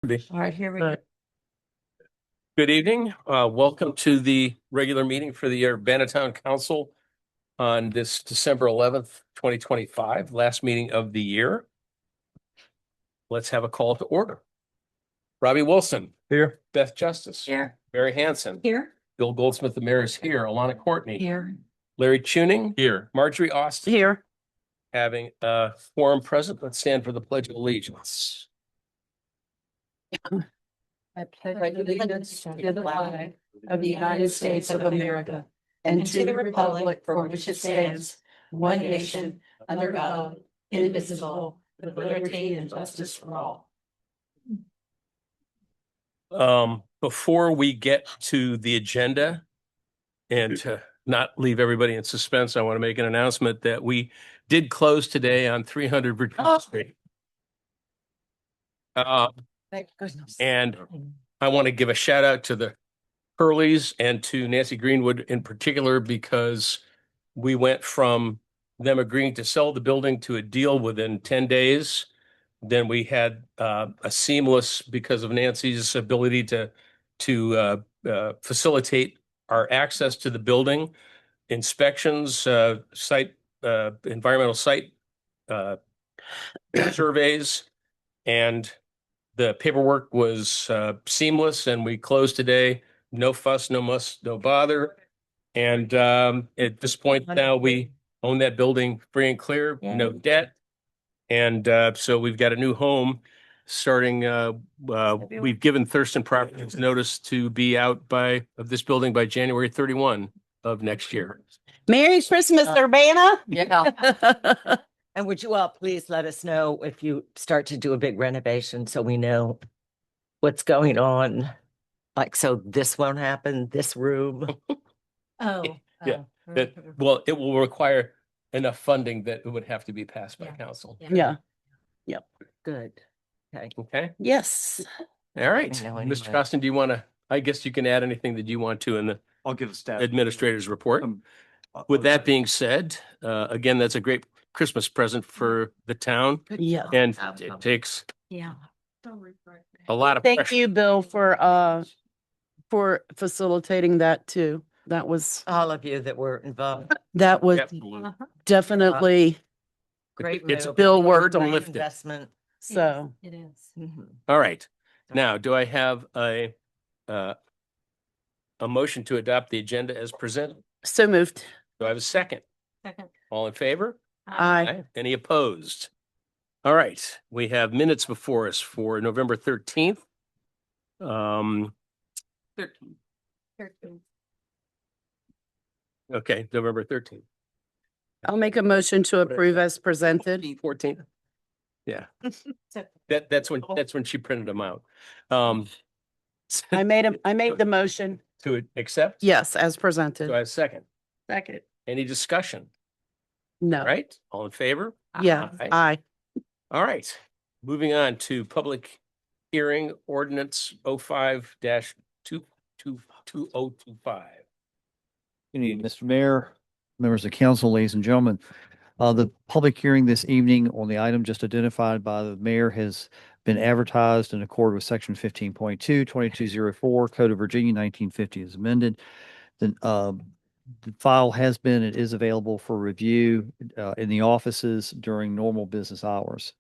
All right, here we go. Good evening. Welcome to the regular meeting for the Urbanna Town Council on this December 11th, 2025, last meeting of the year. Let's have a call to order. Robbie Wilson. Here. Beth Justice. Here. Mary Hanson. Here. Bill Goldsmith, the mayor, is here. Alana Courtney. Here. Larry Tuning. Here. Marjorie Austin. Here. Having a quorum present, let's stand for the Pledge of Allegiance. I pledge allegiance to the flag of the United States of America and to the republic for which it stands, one nation, under God, indivisible, with liberty and justice for all. Before we get to the agenda and to not leave everybody in suspense, I want to make an announcement that we did close today on 300 Virginia Street. Thank goodness. And I want to give a shout out to the Hurleys and to Nancy Greenwood in particular, because we went from them agreeing to sell the building to a deal within 10 days. Then we had a seamless, because of Nancy's ability to facilitate our access to the building, inspections, environmental site surveys, and the paperwork was seamless, and we closed today. No fuss, no muss, no bother. And at this point now, we own that building free and clear, no debt. And so we've got a new home starting. We've given Thurston Properties notice to be out of this building by January 31 of next year. Merry Christmas, Urbana. Yeah. And would you all please let us know if you start to do a big renovation so we know what's going on? Like, so this won't happen, this room. Yeah. Well, it will require enough funding that it would have to be passed by council. Yeah. Yep. Good. Okay. Okay. Yes. All right. I know Mr. anyway. Costin, do you want to, I guess you can add anything that you want to in the I'll give a staff administrator's report. With that being said, again, that's a great Christmas present for the town, Yeah. and it takes Yeah. a lot of Thank pressure. you, Bill, for facilitating that too. That was All of you that were involved. Absolutely. definitely Great It's move. Bill worked Burden on lifted. Investment. so. It is. Mhm. All right. Now, do I have a motion to adopt the agenda as presented? So moved. Do I have a second? Second. All in favor? Aye. Any opposed? All right. We have minutes before us for November 13th. 13. Okay, November 13th. I'll make a motion to approve as presented. 14th. Yeah, So, that's when she printed them out. I made the motion. To accept? Yes, as Do I presented. have a second? second. Any discussion? No. All right, all in favor? Yeah. Aye. Aye. All right, moving on to public hearing ordinance 05-2025. Good evening, Mr. Mayor, members of council, ladies and gentlemen. The public hearing this evening on the item just identified by the mayor has been advertised in accord with section 15.2, 2204 Code of Virginia 1950 as amended. The file has been and is available for review in the offices during normal business hours.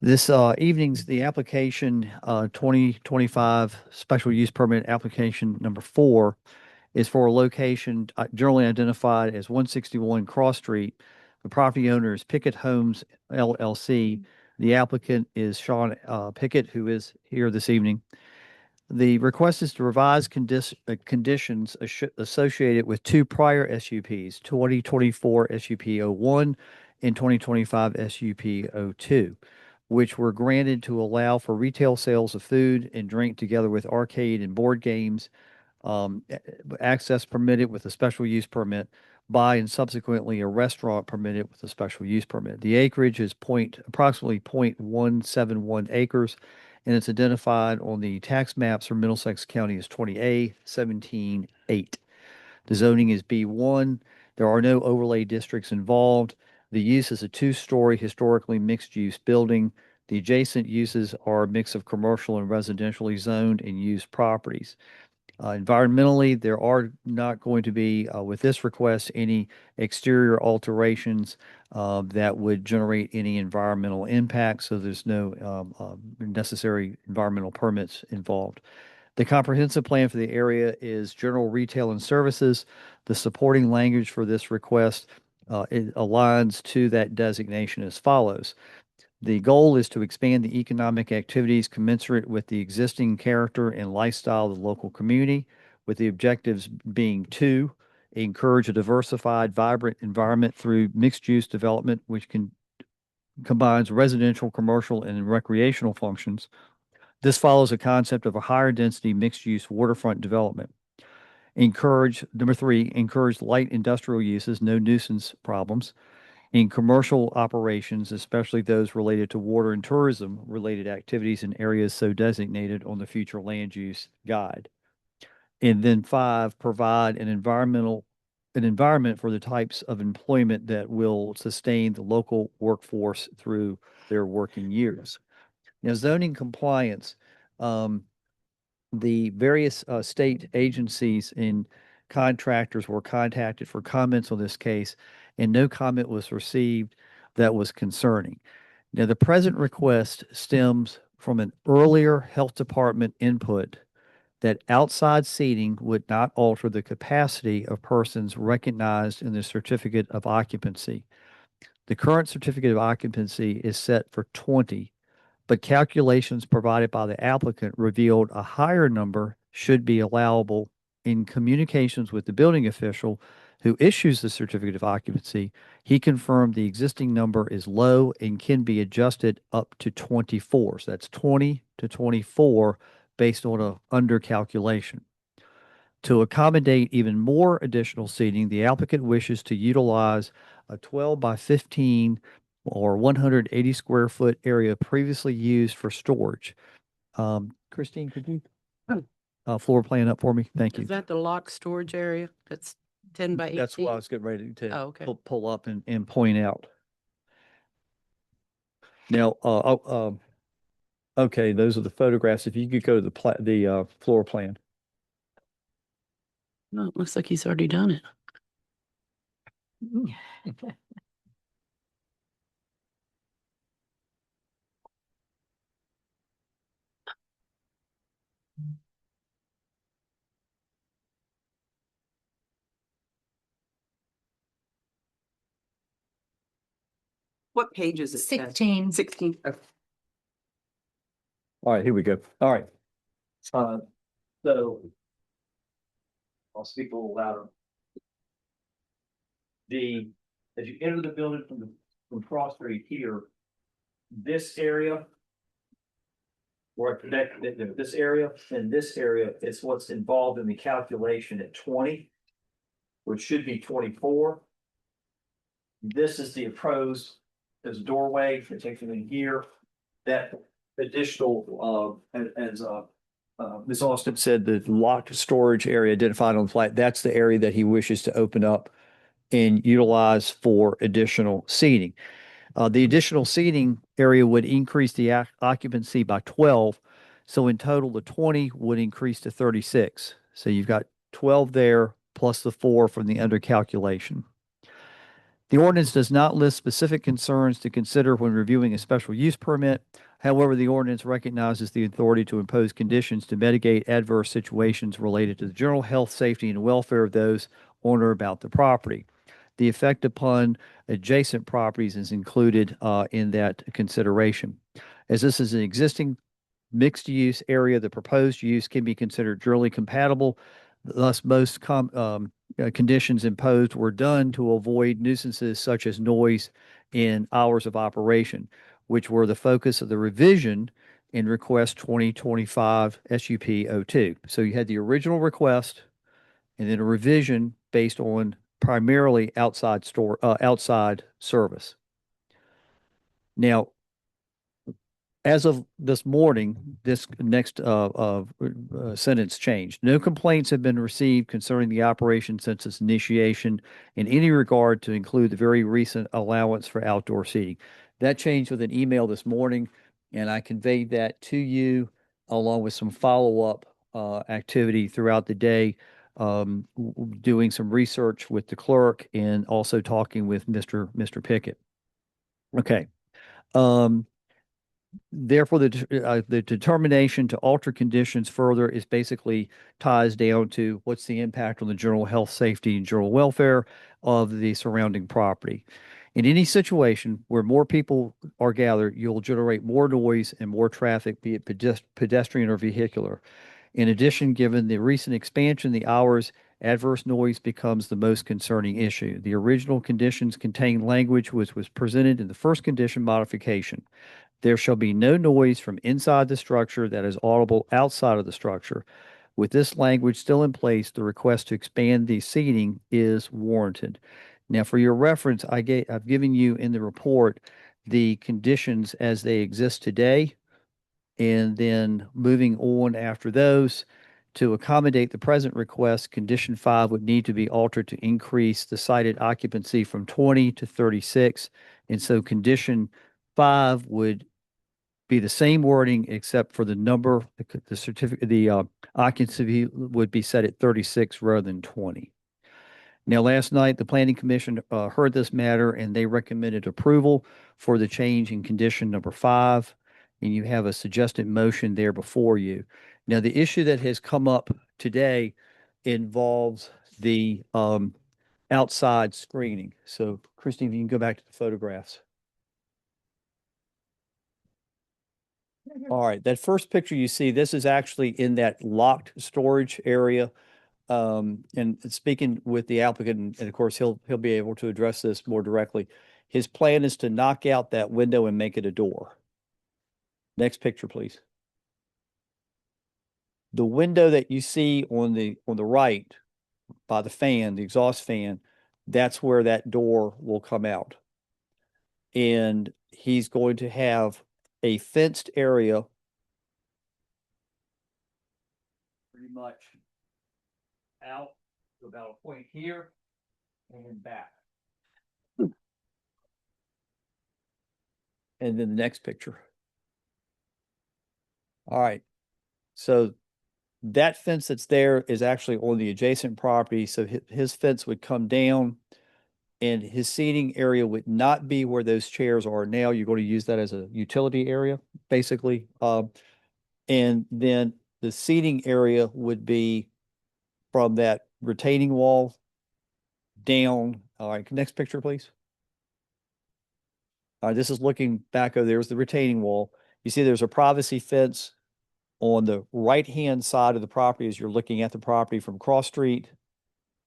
This evening's the application 2025 special use permit application number 4 is for a location generally identified as 161 Cross Street. The property owner is Pickett Homes LLC. The applicant is Shawn Pickett, who is here this evening. The request is to revise conditions associated with 2 prior SUPs, 2024 SUP 01 and 2025 SUP 02, which were granted to allow for retail sales of food and drink together with arcade and board games, access permitted with a special use permit, by and subsequently a restaurant permitted with a special use permit. The acreage is approximately 0.171 acres, and it's identified on the tax maps for Middlesex County as 20A 17-8. The zoning is B1. There are no overlay districts involved. The use is a 2-story historically mixed-use building. The adjacent uses are a mix of commercial and residentially zoned and used properties. Environmentally, there are not going to be, with this request, any exterior alterations that would generate any environmental impact, so there's no necessary environmental permits involved. The comprehensive plan for the area is general retail and services. The supporting language for this request it aligns to that designation as follows. The goal is to expand the economic activities commensurate with the existing character and lifestyle of the local community, with the objectives being to encourage a diversified, vibrant environment through mixed-use development, which combines residential, commercial, and recreational functions. This follows a concept of a higher density mixed-use waterfront development. Number three, encourage light industrial uses, no nuisance problems in commercial operations, especially those related to water and tourism related activities in areas so designated on the future land use guide. And then five, provide an environment for the types of employment that will sustain the local workforce through their working years. Now, zoning compliance, the various state agencies and contractors were contacted for comments on this case, and no comment was received that was concerning. Now, the present request stems from an earlier health department input that outside seating would not alter the capacity of persons recognized in the certificate of occupancy. The current certificate of occupancy is set for 20, but calculations provided by the applicant revealed a higher number should be allowable. In communications with the building official who issues the certificate of occupancy, he confirmed the existing number is low and can be adjusted up to 24. So that's 20 to 24 based on a under calculation. To accommodate even more additional seating, the applicant wishes to utilize a 12 by 15 or 180 square foot area previously used for storage. Christine, could you floor plan up for me? Thank you. Is that the locked storage area? That's 10 by 18? That's what I was getting ready to Oh, okay. pull up and point out. Now, okay, those are the photographs. If you could go to the floor plan. No, it looks like he's already done it. What page is it? 16. 16. Okay. All right, here we go. All right. So I'll speak a little louder. As you enter the building from Cross Street here, this area, or this area and this area is what's involved in the calculation at 20, which should be 24. This is the approach. There's a doorway, particularly here. That additional, as Ms. Austin said, the locked storage area identified on the plat, that's the area that he wishes to open up and utilize for additional seating. The additional seating area would increase the occupancy by 12. So in total, the 20 would increase to 36. So you've got 12 there plus the 4 from the under calculation. The ordinance does not list specific concerns to consider when reviewing a special use permit. However, the ordinance recognizes the authority to impose conditions to mitigate adverse situations related to the general health, safety, and welfare of those on or about the property. The effect upon adjacent properties is included in that consideration. As this is an existing mixed use area, the proposed use can be considered generally compatible. Thus, most conditions imposed were done to avoid nuisances such as noise in hours of operation, which were the focus of the revision in request 2025 SUP 02. So you had the original request and then a revision based on primarily outside service. Now, as of this morning, this next sentence changed. No complaints have been received concerning the operation since its initiation in any regard to include the very recent allowance for outdoor seating. That changed with an email this morning. And I conveyed that to you along with some follow-up activity throughout the day, doing some research with the clerk and also talking with Mr. Pickett. Okay. Therefore, the determination to alter conditions further is basically ties down to what's the impact on the general health, safety, and general welfare of the surrounding property. In any situation where more people are gathered, you'll generate more noise and more traffic, be it pedestrian or vehicular. In addition, given the recent expansion of the hours, adverse noise becomes the most concerning issue. The original conditions contain language which was presented in the first condition modification. There shall be no noise from inside the structure that is audible outside of the structure. With this language still in place, the request to expand the seating is warranted. Now, for your reference, I've given you in the report the conditions as they exist today, and then moving on after those. To accommodate the present request, condition 5 would need to be altered to increase the cited occupancy from 20 to 36. And so condition 5 would be the same wording except for the number, the certificate, the occupancy would be set at 36 rather than 20. Now, last night, the Planning Commission heard this matter and they recommended approval for the change in condition number 5. And you have a suggested motion there before you. Now, the issue that has come up today involves the outside screening. So, Christine, if you can go back to the photographs. All right, that first picture you see, this is actually in that locked storage area. And speaking with the applicant, and of course, he'll be able to address this more directly. His plan is to knock out that window and make it a door. Next picture, please. The window that you see on the right by the fan, the exhaust fan, that's where that door will come out. And he's going to have a fenced area pretty much out to about a point here and then back. And then the next picture. All right. So that fence that's there is actually on the adjacent property. So his fence would come down and his seating area would not be where those chairs are now. You're going to use that as a utility area, basically. And then the seating area would be from that retaining wall down. All right, next picture, please. All right, this is looking back over there's the retaining wall. You see there's a privacy fence on the right-hand side of the property as you're looking at the property from Cross Street.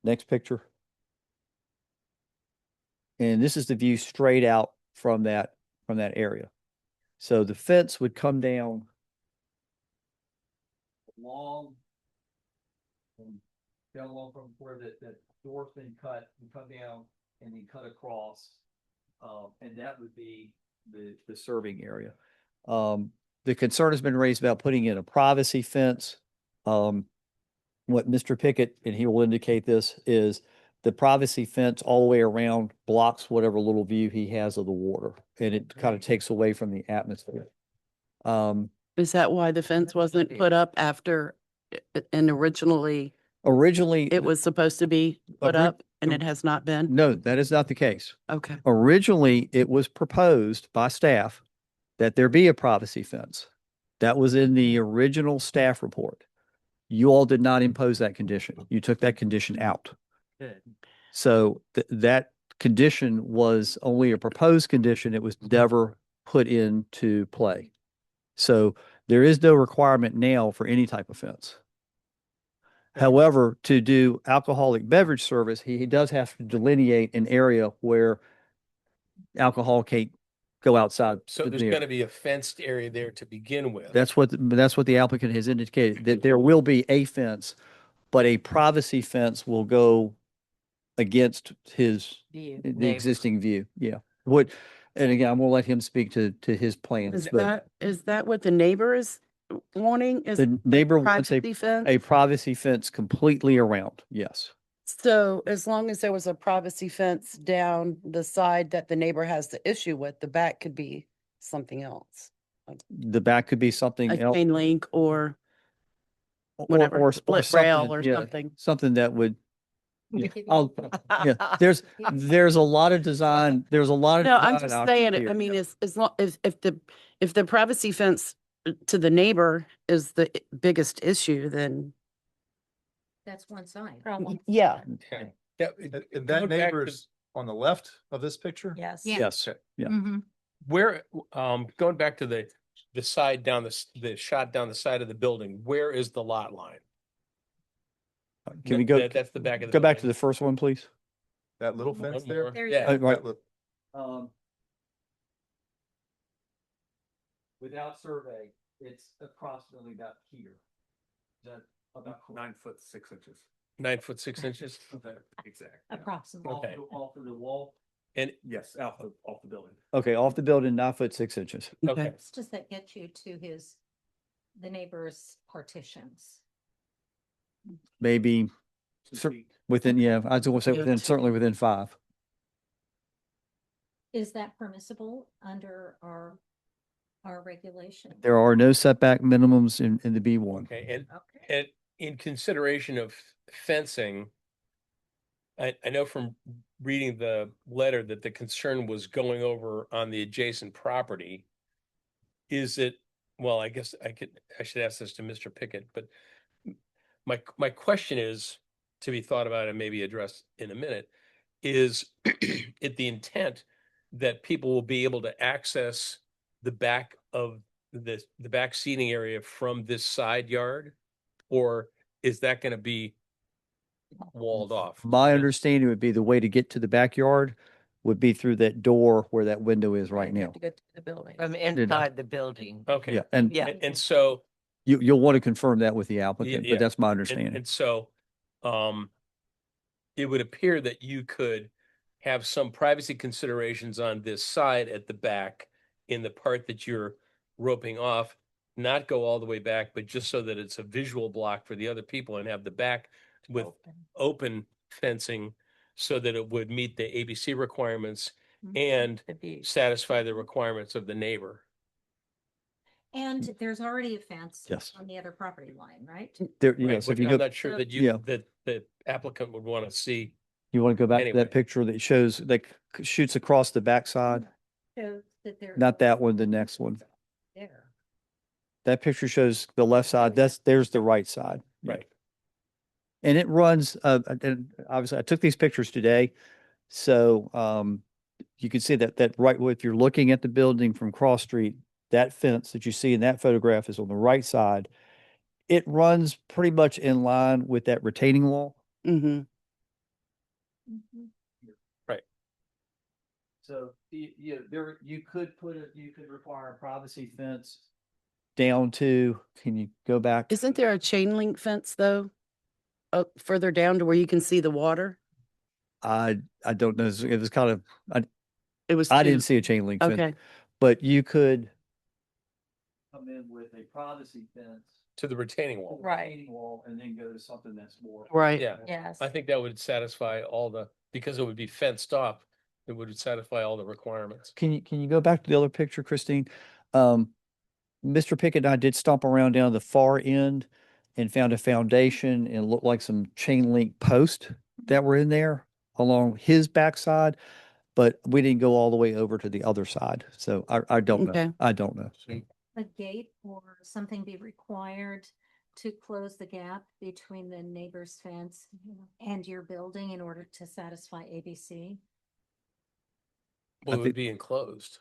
Next picture. And this is the view straight out from that area. So the fence would come down along from where that door's been cut and come down and then cut across. And that would be the serving area. The concern has been raised about putting in a privacy fence. What Mr. Pickett, and he will indicate this, is the privacy fence all the way around blocks whatever little view he has of the water, and it kind of takes away from the atmosphere. Is that why the fence wasn't put up after and originally it was supposed to be put up and it has not been? No, that is not the case. Okay. Originally, it was proposed by staff that there be a privacy fence. That was in the original staff report. You all did not impose that condition. You took that condition out. Good. So that condition was only a proposed condition. It was never put into play. So there is no requirement now for any type of fence. However, to do alcoholic beverage service, he does have to delineate an area where alcohol can't go outside. So there's going to be a fenced area there to begin with. That's what the applicant has indicated, that there will be a fence, but a privacy fence will go against the existing view. Yeah. And again, I'm going to let him speak to his plans. Is that what the neighbor is wanting? Is The neighbor wants privacy fence? a privacy fence completely around. Yes. So as long as there was a privacy fence down the side that the neighbor has the issue with, the back could be something else. The back could be something a else. chain link or Or, whatever, or split something, rail or yeah, something. something that would, yeah, yeah, there's a lot of design, there's a lot of. No, I'm design just options saying, here. I mean, as long, if the privacy fence to the neighbor is the biggest issue, then. That's one side. Yeah. Okay. Yeah, And going that back neighbor to is on the left of this picture? Yes. Yes, yeah. Mm-hmm. where, going back to the side down the shot down the side of the building, where is the lot line? Can we go, That's the back of the. go back to building. the first one, please? That little One fence more. there? There you Yeah. go. Right. That look- Without survey, it's approximately about here. Is that about 9'6". 9'6". Exact. Approximately. Okay. Off of the wall? And, Yes, off the building. Okay, off the building, 9'6". okay, It's just that gets you to the neighbor's partitions. Maybe within, yeah, I was gonna say Yeah, within, 2 certainly feet. within 5. Is that permissible under our regulation? There are no setback minimums in the B1. okay, and Okay. And in consideration of fencing, I know from reading the letter that the concern was going over on the adjacent property. Is it, well, I guess I should ask this to Mr. Pickett, but my question is, to be thought about and maybe addressed in a minute, is it the intent that people will be able to access the back of the back seating area from this side yard? Or is that gonna be walled off? My Yeah. understanding would be the way to get to the backyard would be through that door where that window is right now. To go to the building. From inside the building. Okay, Yeah, and Yeah. and so, you'll want to confirm that with the applicant, yeah. but that's my and understanding. so, it would appear that you could have some privacy considerations on this side at the back in the part that you're roping off, not go all the way back, but just so that it's a visual block for the other people, and have the back with open fencing so that it would meet the ABC requirements and satisfy the requirements of the neighbor. And there's already a fence Yes. on the other property line, right? There, Right, yes, if which you I'm go, not sure that yeah. that the applicant would want to see. you want to go back to Anyway. that picture that shows, that shoots across the backside? Shows that there. Not that one, the next one. There. That picture shows the left side, there's the right side. Right. And it runs, and obviously I took these pictures today. So, you can see that right, if you're looking at the building from Cross Street, that fence that you see in that photograph is on the right side. It runs pretty much in line with that retaining wall. Mm-hmm. Mhm. So, you could require a privacy fence down to, can you go back? Isn't there a chain link fence though? Up further down to where you can see the water? I don't know. It was kind of, It was. I two. didn't see a chain link fence, Okay, but you could come in with a privacy fence. To the retaining wall. Right. retaining wall, and then go to something that's more. right. Yeah, Yes. I think that would satisfy because it would be fenced off, it would satisfy all the requirements. Can you go back to the other picture, Christine? Mr. Pickett and I did stomp around down the far end and found a foundation and it looked like some chain link posts that were in there along his backside, but we didn't go all the way over to the other side. So I don't Okay. know. I don't know. A gate or something be required to close the gap between the neighbor's fence and your building in order to satisfy ABC? Well, it would think- be enclosed.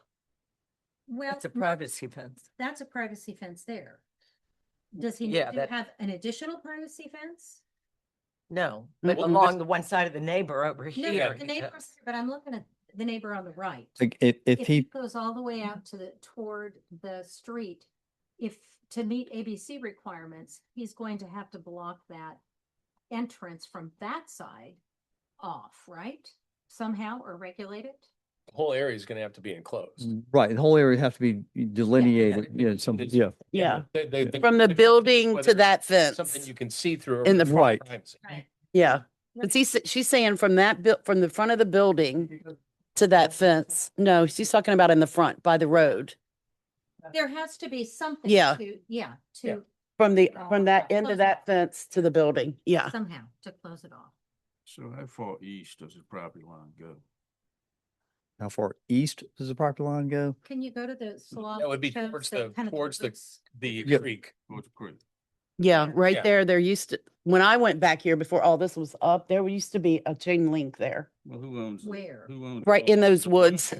Well, It's a privacy fence. that's a privacy fence there. Does he Yeah, need to that- have an additional privacy fence? No, but Well, along the one side of the neighbor over No, here. the neighbors, but I'm looking at the neighbor on the right. Like if If he he, goes all the way out toward the street, to meet ABC requirements, he's going to have to block that entrance from that side off, right? Somehow, or regulate it? The whole area is gonna have to be enclosed. right, the whole area have to be delineated, something, yeah. Yeah. The- From the building whether to that it's Something fence. you can see through. In the front. Privacy. Right. Yeah. But she's saying from from the front of the building to that fence. No, she's talking about in the front by the road. There has to be something. Yeah. Yeah, Yeah. to From that end Close of that it. fence to the building. Yeah. somehow to close it off. So how far east does the property line go? How far east does the property line go? Can you go to the slide? That would be shows towards that kind of the Yeah. creek. Towards the creek? Yeah, right Yeah. there. There used to, when I went back here before all this was up, there used to be a chain link there, Well, who owns? Where? Who owns? right in those woods.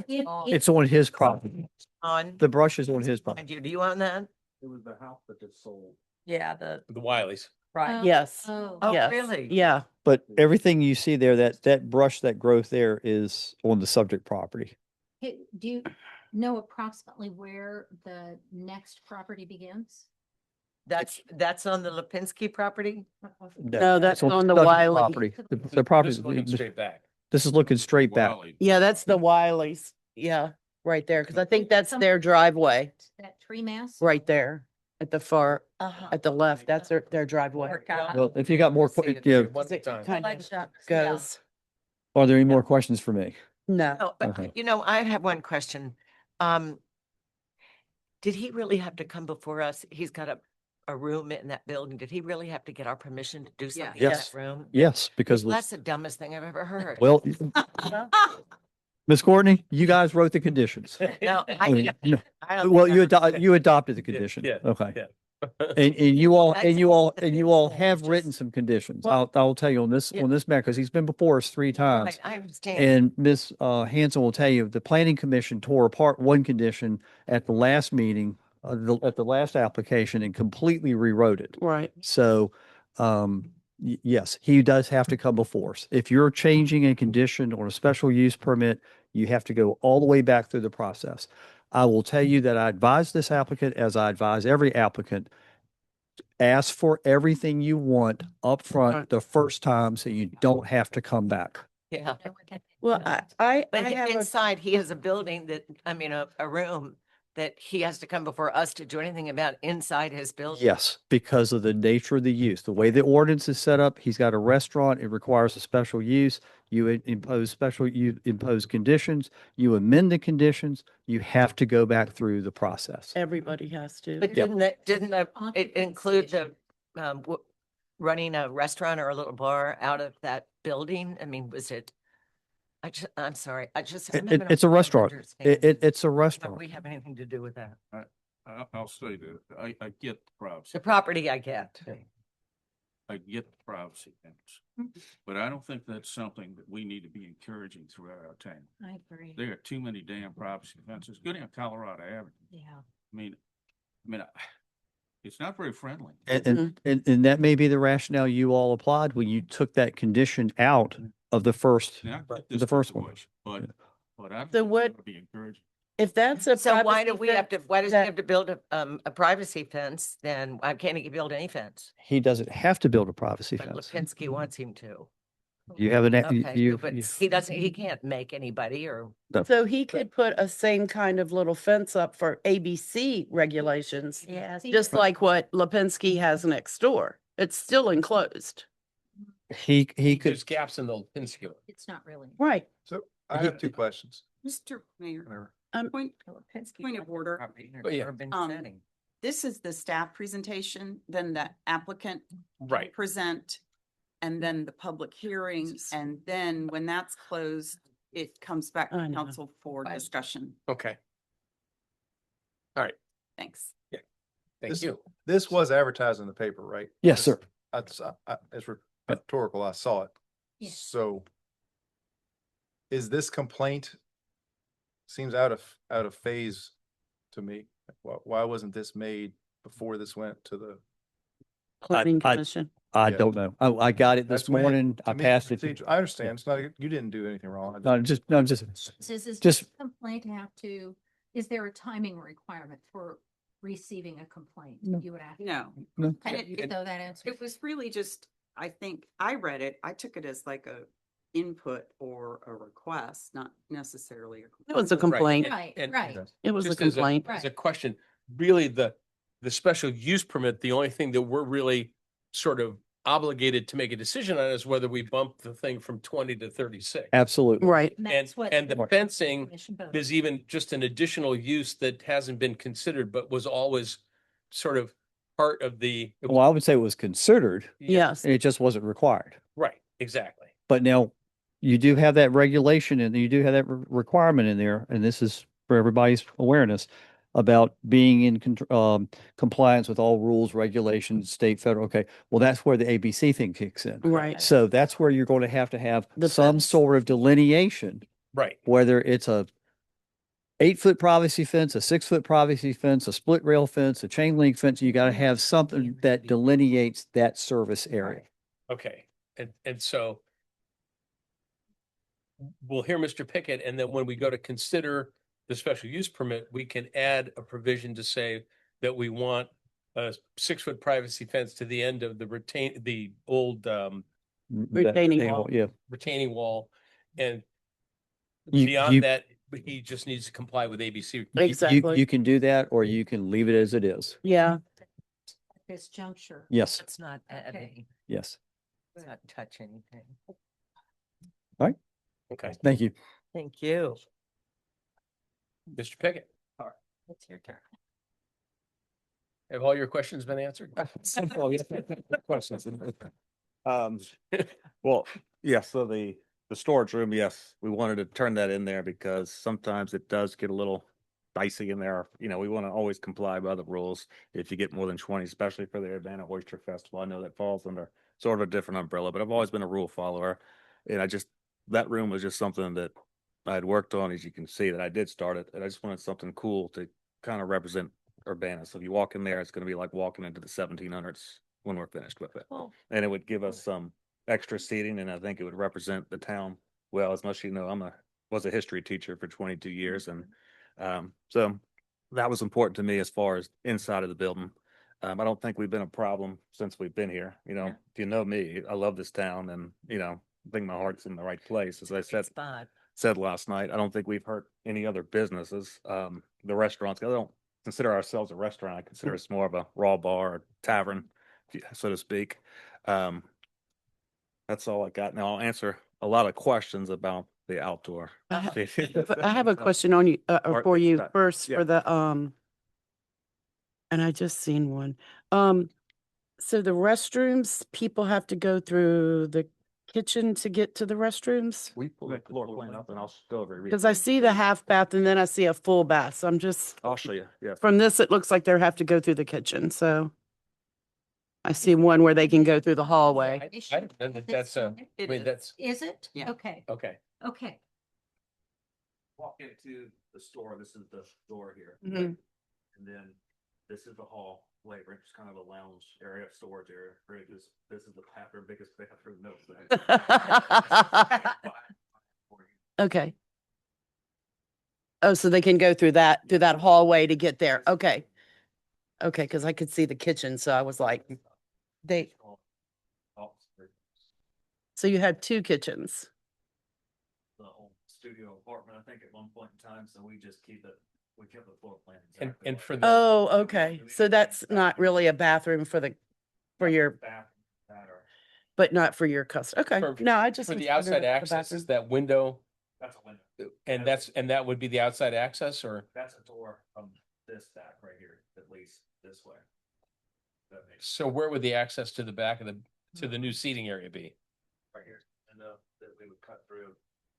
It's on his property. On, The brush is on his mind property. you, do you own that? It was the house that gets sold. Yeah, the, The Wileys. right. Yes. Oh. Oh, Yes. really? Yeah. But everything you see there, that brush, that growth there is on the subject property. Hey, do you know approximately where the next property begins? That's on the Lipinski property? No, that's it's on the subject Wiley. Property. The property, Just looking straight back. this is looking straight back. Wally. Yeah, that's the Wileys. Yeah, right there. Cause I think that's their driveway That tree mass? right there at the far, Uh-huh. at the left. That's their driveway. Well, if you got more, yeah, One at a time. Kind of goes. are there any more questions for me? No. Oh, but Okay. I have one question. Did he really have to come before us? He's got a room in that building. Did he really have to get our permission to do something in Yes. that room? Yes, because, That's the dumbest thing I've ever heard. well, Ms. Courtney, you guys wrote the conditions. No, I mean, no, I don't well, think I understood it. you adopted the condition. yeah, Okay. yeah. And you all, That's and you all, the and you biggest all thing, have just- written some conditions. Well- I'll tell you on this, Yeah. matter, because he's been before us 3 times. Right, I understand. And Ms. Hanson will tell you, the planning commission tore apart one condition at the last meeting, at the last application and completely rewrote it. Right. So, yes, he does have to come before us. If you're changing a condition or a special use permit, you have to go all the way back through the process. I will tell you that I advise this applicant, as I advise every applicant, ask for everything you want up front Right. the first time so you don't have to come back. Yeah. Well, I But have a, inside, he has a building that, a room that he has to come before us to do anything about inside his building. Yes, because of the nature of the use. The way the ordinance is set up, he's got a restaurant, it requires a special use. You impose conditions, you amend the conditions, you have to go back through the process. everybody has to. But Yep. didn't it Occupancy include the, issue. running a restaurant or a little bar out of that building? I mean, was it? I'm sorry, I'm having It's a hard restaurant. understanding. It's a Don't restaurant. we have anything to do with that? I'll say that, I get the privacy. The property I get. I get the privacy things. But I don't think that's something that we need to be encouraging throughout our town. I agree. There are too many damn privacy fences. Go down Colorado Avenue. Yeah. I mean, it's not very friendly. And that may be the rationale you all applied when you took that condition out of the first. Now, I get The this first one. situation, But I don't So think we what- ought to be encouraging. If that's a. So why do privacy we have fence to, why does he that- have to build a privacy fence? Then why can't he build any fence? He doesn't have to build a privacy But fence. Lipinski wants him to. You have an, Okay, you, but he doesn't, he can't make anybody or. So he could put a same kind of little fence up for ABC regulations, Yes. just like what Lipinski has next door. It's still enclosed. he could, There's gaps in the insula. It's not really. Right. So I have 2 questions. Mr. Mayor, Whatever. point of order. Oh, yeah. Urban Um, setting. This is the staff presentation, then the applicant can Right. present, and then the public hearing, and then when that's closed, it comes back I to know. council for Right. discussion. Okay, Thanks. thank This- you. This was advertised in the paper, right? yes, sir. As rhetorical, I saw it. Yeah. So is this complaint seems out of phase to me? Why wasn't this made before this went to the? Planning I- commission. I Yeah. don't know. I got it this That's when it- morning. to I me, passed it. procedure- I understand. It's not, you didn't do anything wrong. No, I'm just, Does this Just- complaint have to, is there a timing requirement for receiving a complaint? No. You would ask. No, no. and it, So that answers. it was really just, I think, I read it, I took it as like a input or a request, not necessarily. It was a Right. complaint. Right, And- right. It was a Just as complaint. As a question, really, the special use permit, the only thing that we're really sort of obligated to make a decision on is whether we bump the thing from 20 to 36. Absolutely. Right. And the fencing is even just an additional use that hasn't been considered, but was always sort of part of the. Well, I would say it was considered, Yes. and it just wasn't required. Right, exactly. But now you do have that regulation and you do have that requirement in there, and this is for everybody's awareness about being in compliance with all rules, regulations, state, federal. Okay. Well, that's where the ABC thing kicks in. Right. So that's where you're going to have The some fence. sort of delineation, Right. whether it's a 8-foot privacy fence, a 6-foot privacy fence, a split rail fence, a chain link fence. You got to have something that delineates that service area. Okay. And so we'll hear Mr. Pickett, and then when we go to consider the special use permit, we can add a provision to say that we want a 6-foot privacy fence to the end of the old Retaining wall. Yeah. retaining wall. And You- beyond you- that, he just needs to comply with ABC. Exactly. You can do that, or you can leave it as it is. Yeah. This juncture. Yes. It's not adding, Yes. it's not touch anything. Okay, Thank you. Thank you. Mr. Pickett, It's your turn. have all your questions been answered? Oh, yes, questions. Well, yeah, so the storage room, yes, we wanted to turn that in there because sometimes it does get a little dicey in there. You know, we want to always comply by the rules. If you get more than 20, especially for the Urbana Oyster Festival, I know that falls under sort of a different umbrella, but I've always been a rule follower. And that room was just something that I had worked on, as you can see, that I did start it. And I just wanted something cool to kind of represent Urbana. So if you walk in there, it's going to be like walking into the 1700s when we're finished with it. Oh. And it would give us some extra seating, and I think it would represent the town well. As much as you know, was a history teacher for 22 years, and so that was important to me as far as inside of the building. I don't think we've been a problem since we've been here. You know, if you know me, I love this town, and I think my heart's in the right place. As I said last night, I don't think we've hurt any other businesses. The restaurants, I don't consider ourselves a restaurant. I consider us more of a raw bar or tavern, so to speak. That's all I got. Now I'll answer a lot of questions about the outdoor. I have a question on you, or for you first Yeah. for the, and I just seen one. So the restrooms, people have to go through the kitchen to get to the restrooms? We pull the floor plan up and I'll go over it. Because I see the half bath and then I see a full bath. So I'm just, I'll show you. Yeah. from this, it looks like they have to go through the kitchen. So I see one where they can go through the hallway. I don't know that that's I mean, that's, Is it? Yeah. Okay, okay. okay. Walk into the store. This is the door here. Mhm. And then this is the hall, labor, it's kind of a lounge area, storage area. This is the bathroom, biggest bathroom, no. Okay. Oh, so they can go through that hallway to get there. Okay. Okay, because I could see the kitchen, so I was like, so you had two kitchens. The whole studio apartment, I think at one point in time, so we kept the floor plan. And for the, Oh, okay. So that's not really a bathroom for your, but not for your custom. Okay. For- No, I just. for was the wondering outside if the access, bathroom- is that window, That's a window. and that would be the outside access, or? That's a door from this back right here, at least this way. That makes So where would the access to the back of to the new seating area be? right here, and that we would cut through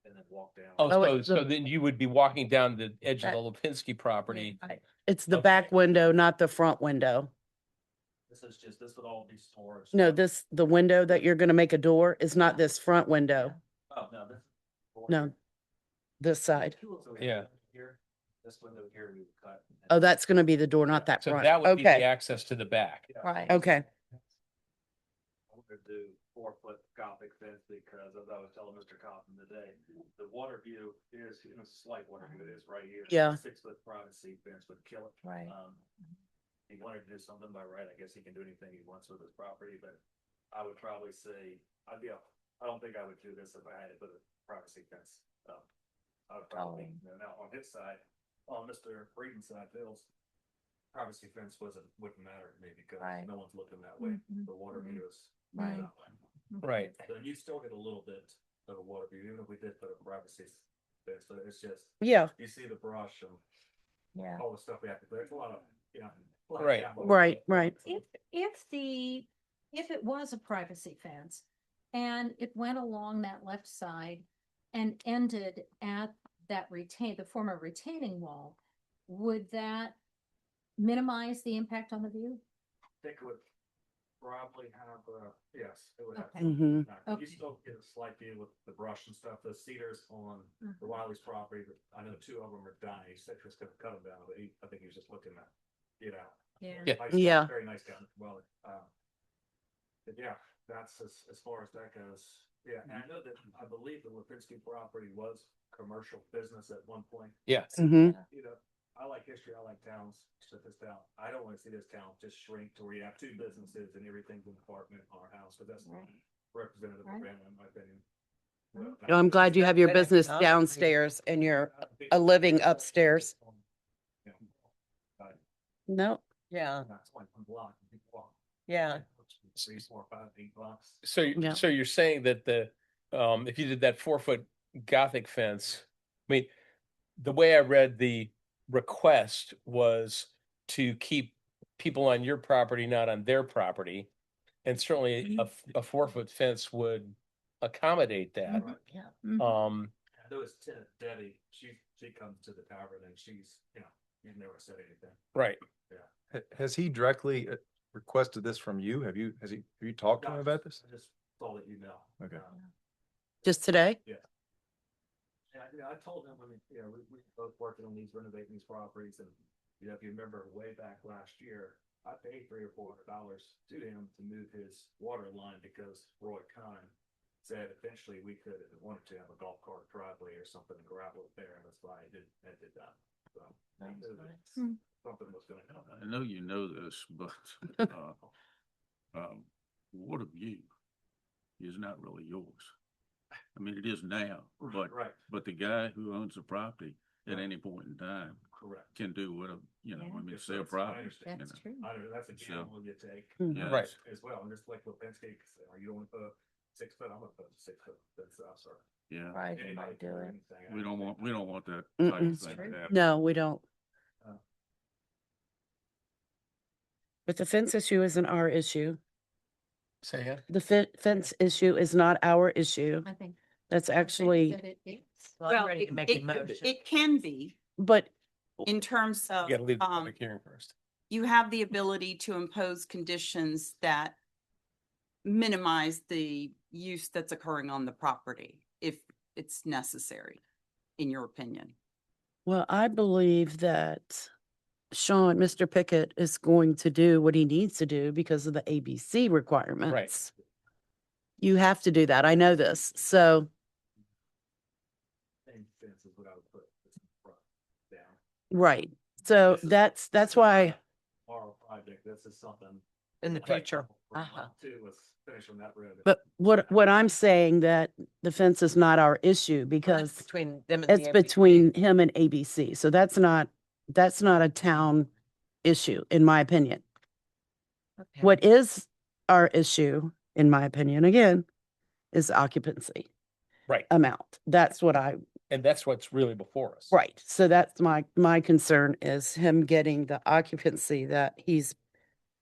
and then walk down. Oh, Oh, so, it's so the- then you would be walking down the edge of That- the Lipinski property. It's the Okay. back window, not the front window. This would all be storage. No, the window that you're gonna make a door is not this front window. Oh, no, this. No, this side. Yeah. Here, this window here we would cut. Oh, that's gonna be the door, not that So front. that would be the Okay, access to the back. Right. okay. I wanted to do 4-foot Gothic fence because as I was telling Mr. Coffin today, the water view is, a slight water view, it is right here. Yeah. 6-foot privacy fence would kill it. Right. He wanted to do something by right. I guess he can do anything he wants with his property, but I would probably say, I don't think I would do this if I had to put a privacy fence up. I would probably, now on his side, on Mr. Breeden's side, Bill's, privacy fence wouldn't matter to me because Right. no one's looking that way. Mhm. The water Mhm. view is Right. that way. Right. So you still get a little bit of a water view, even if we did put a privacy fence, but it's just, Yeah, you see the brush and Yeah. all the stuff we have to do. There's a lot of, you know. a lot of Right. capital. right, right. If it was a privacy fence and it went along that left side and ended at the former retaining wall, would that minimize the impact on the view? I think it would probably have, yes, it would have. Okay. some Mhm. impact. You Okay. still get a slight view with the brush and stuff, the cedars on the Wiley's property, but I know two of them are dying. He said he was gonna cut them down, but I think he was just looking to get out. Yeah. Yeah. Nice- Yeah. Very nice guy, Wiley. But yeah, that's as far as that goes. Yeah, and I know that, I believe the Lipinski property was commercial business at one point. Yeah. Hmm. You know, I like history, I like towns, shut this down. I don't wanna see this town just shrink to where you have two businesses and everything's an apartment or a house, but that's Right. representative of Right. Urbanna, in my opinion. No, I'm glad you have your Good business economically. downstairs and your a living upstairs. Yeah. No, Yeah, That's like one block, you can walk. yeah. 3, 4, 5, 8 blocks. So, Yeah. so you're saying that if you did that 4-foot Gothic fence, I mean, the way I read the request was to keep people on your property, not on their property. And certainly a 4-foot fence would accommodate that. Right. Yeah. Um, Yeah, there was Debbie, she comes to the tavern and she's, you've never said anything. right. Has he directly requested this from you? Have you talked to him about this? I just saw that email. Okay. just today? Yeah, I told him, we both working on renovating these properties and, if you remember way back last year, I paid $300 or $400 to him to move his water line because Roy Kine said eventually we could, if we wanted to, have a golf cart driveway or something and gravel it there, and that's why I did that. So, I knew that something was gonna come. I know you know this, but, water view is not really yours. I mean, it is now, but, Right, but the guy who owns the property at Right. any point in time correct. can do whatever, Yeah. I mean, Yes, it's their that's- I property. understand. That's true. I know, that's a So- gamble you take. Mhm. Yeah, Right. As well, and just like Lipinski, you don't want to put 6 foot, I'm gonna put 6 foot, that's, sorry. Yeah, Right, you Anybody might do put it. anything, we don't want that Mm-mm. type of That's thing true. to happen. No, we don't. Oh. But the fence issue isn't our issue. Say again? The fence issue is not our issue. I think. That's I think actually, that it is. Well, I'm ready to make a motion. It can be but in terms You of, gotta leave the public hearing first. you have the ability to impose conditions that minimize the use that's occurring on the property if it's necessary, in your opinion. well, I believe that Shawn, Mr. Pickett is going to do what he needs to do because of the ABC requirements. You have to do that. I know this. So, Same fence is what I would put this in front, down. right. So This is- that's why, Our project, this is something. In the future. From Uh-huh. month 2 was finished on that road. but what I'm saying that the fence is not our issue That's because between them and the it's ABC. between him and ABC. So that's not a town issue, in my opinion. Okay. What is our issue, in my opinion, again, is occupancy Right. amount. That's what And that's what's really before us. right. So that's my concern is him getting the occupancy that he's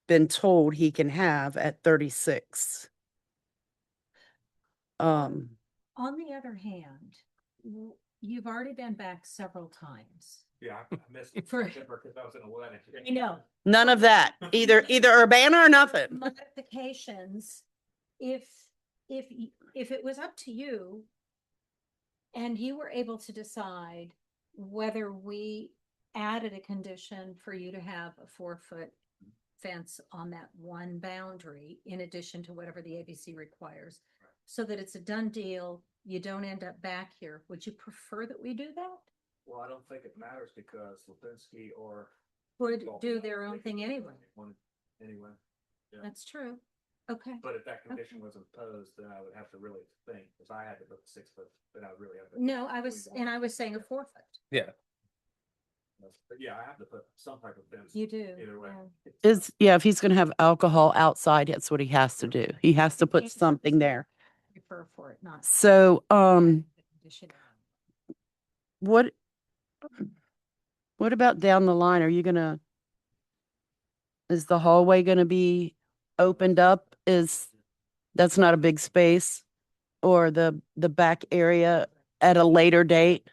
been told he can have at 36. On the other hand, you've already been back several times. Yeah, I missed it For- because I was in a wedding. I know. None of that, either Urbana or nothing. Modifications, if it was up to you and you were able to decide whether we added a condition for you to have a 4-foot fence on that one boundary in addition to whatever the ABC requires, so that it's a done deal, you don't end up back here, would you prefer that we do that? Well, I don't think it matters because Lipinski or. Would do their own thing anyway. Anyway, That's true. Okay. but if that condition was imposed, then I would have to really think, if I had to put 6 foot, then I would really have to. No, I was saying a 4-foot. Yeah. But yeah, I have to put some type of fence. You do. Either way. Yeah, if he's gonna have alcohol outside, that's what he has to do. He has to put something there. Prefer for it not. So, Condition. what about down the line? Is the hallway gonna be opened up? That's not a big space? Or the back area at a later date?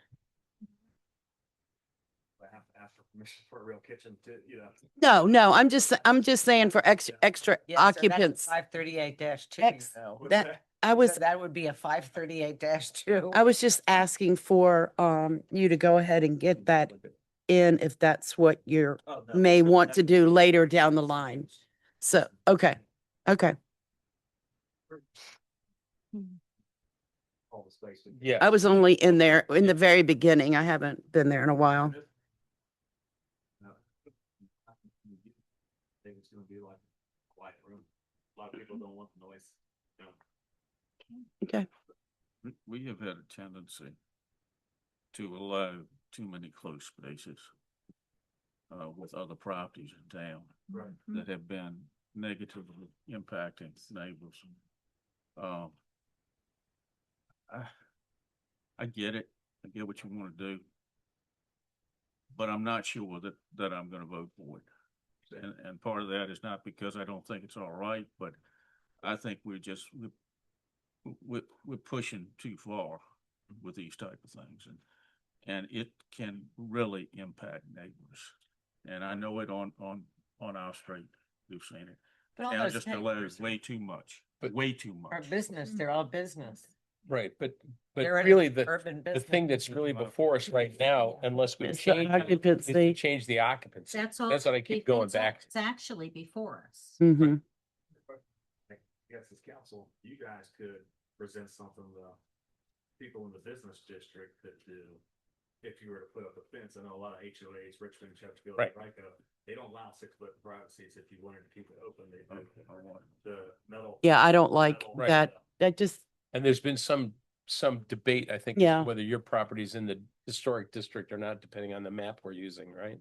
I have to ask for permission for a real kitchen to, you know. No, I'm just saying for extra occupants. 538-2, Ex- though. That, I was, That would be a 538-2. I was just asking for, you to go ahead and get that in if that's what you Oh, no, may that's- want to do later down the line. So, okay. All the space. Yeah. I was only in there in the very beginning. I haven't been there in a while. No. I think it's gonna be like a quiet room. A lot of people don't want the noise. You know. Okay. We have had a tendency to allow too many close spaces with other properties in town Right. that have been negatively impacting neighbors. I get it. I get what you want to do. But I'm not sure that I'm going to vote for it. And part of that is not because I don't think it's all right, but I think we're pushing too far with these type of things, and it can really impact neighbors. And I know it on our street, we've seen it. But all And those just allows way too much, way too Are much. business, they're all business. Right, but They're in really urban the business. thing that's really before us right now, unless we It's the change, it, is to occupancy. change the occupancy. That's all. That's what I keep going it's all- back to. It's actually before us. Mm-hmm. I guess as council, you guys could present something to people in the business district that do. If you were to put up a fence, I know a lot of HOAs, Richmond, Chesterfield, Right. they don't allow 6-foot privacies. If you wanted to keep it open, they do. The metal. Yeah, I don't like metal- Right. that. That just, And there's been some debate, I think, as to Yeah. whether your property's in the historic district or not, depending on the map we're using, right?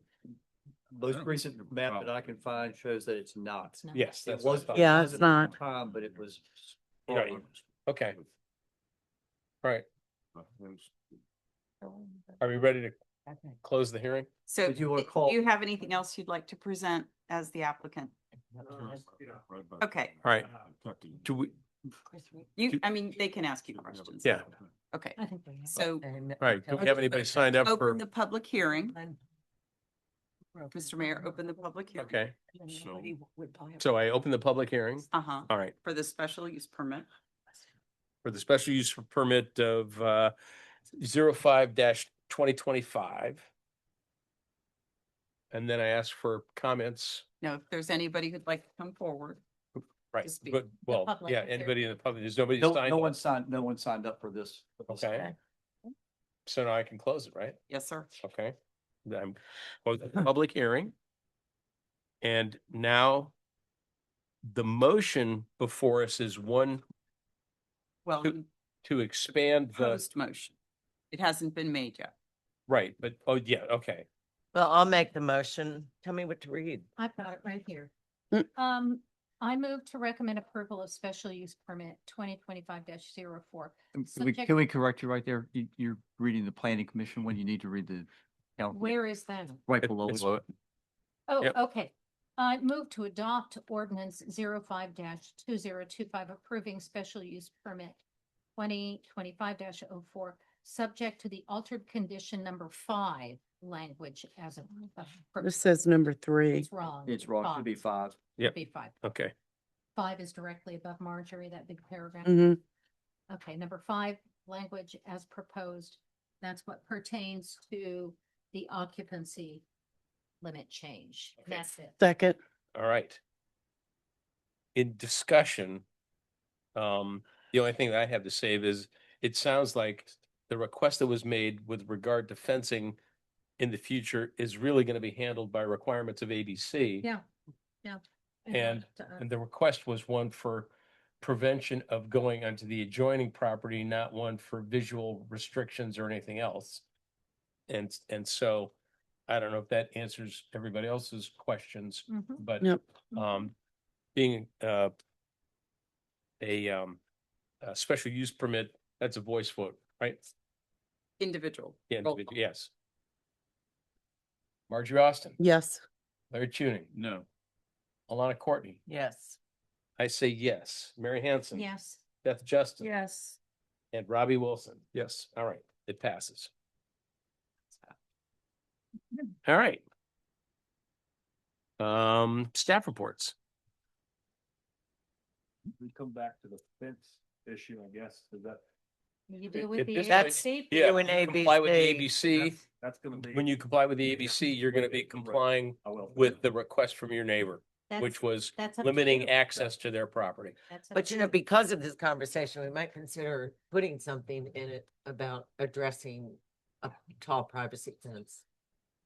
Most recent map that I can find shows that it's not. It's not. Yes, It that's what I was. thought. Yeah, it it's wasn't at not. the time, but it was. Right. Okay. All right. Are we ready to close the hearing? So Did you wanna do call- you have anything else you'd like to present as the applicant? Okay, All right. Do we, I mean, they can ask you questions. yeah, Okay, I think we have. so all right. Do we have anybody signed up for? open the public hearing. Mr. Mayor, open the public hearing. Okay, So- so I open the public hearing. Uh-huh, All right, for the special use permit. for the special use permit of 05-2025. And then I ask for comments, Now, if there's anybody who'd like to come forward. right, speak. but, well, public yeah, is here. anybody in the public, there's nobody No, signed no up. one signed up for this. Okay. So now I can close it, right? Yes, sir. Okay, then close the public hearing. And now the motion before us is one Well, to- to expand the, post motion. It hasn't been made yet. right, but, oh, yeah, okay. Well, I'll make the motion. Tell me what to read. I've got it right here. Mm. I move to recommend approval of special use permit 2025-04. Can we correct you right there? You're reading the planning commission when you need to read the. Where is that? Right It- below it's- it. Oh, Yep. okay. I move to adopt ordinance 05-2025 approving special use permit 2025-04, subject to the altered condition number 5 language as a. this says number 3. It's wrong. It's wrong. It should be 5. Yep. Be 5. Okay, 5 is directly above Marjorie, that big paragraph. Mm-hmm. Okay, number 5, language as proposed. That's what pertains to the occupancy limit change. Okay. That's it. Second. all right. In discussion, the only thing that I have to say is, it sounds like the request that was made with regard to fencing in the future is really going to be handled by requirements of ABC. Yeah. And the request was one for prevention of going onto the adjoining property, not one for visual restrictions or anything else. And so I don't know if that answers everybody else's questions, but Yep. being a special use permit, that's a voice vote, right? Individual. Yeah, Roll individual, call. yes. Marjorie Austin, Yes. Larry Tuning, No. Alana Courtney. Yes. I say yes. Mary Hanson. Yes. Beth Justin. Yes. And Robbie Wilson. Yes. All right, it passes. All right. Staff reports. We come back to the fence issue, I guess, is that? You do At with the this That's- ABC. Yeah, You and when you comply with the ABC. ABC. That's gonna be. When you comply with the ABC, you're gonna be complying I will. with the request from your neighbor, which That's- was that's up to limiting you. access to their property. That's up But to you know, because of this conversation, we might consider putting something in it about addressing a tall privacy fence.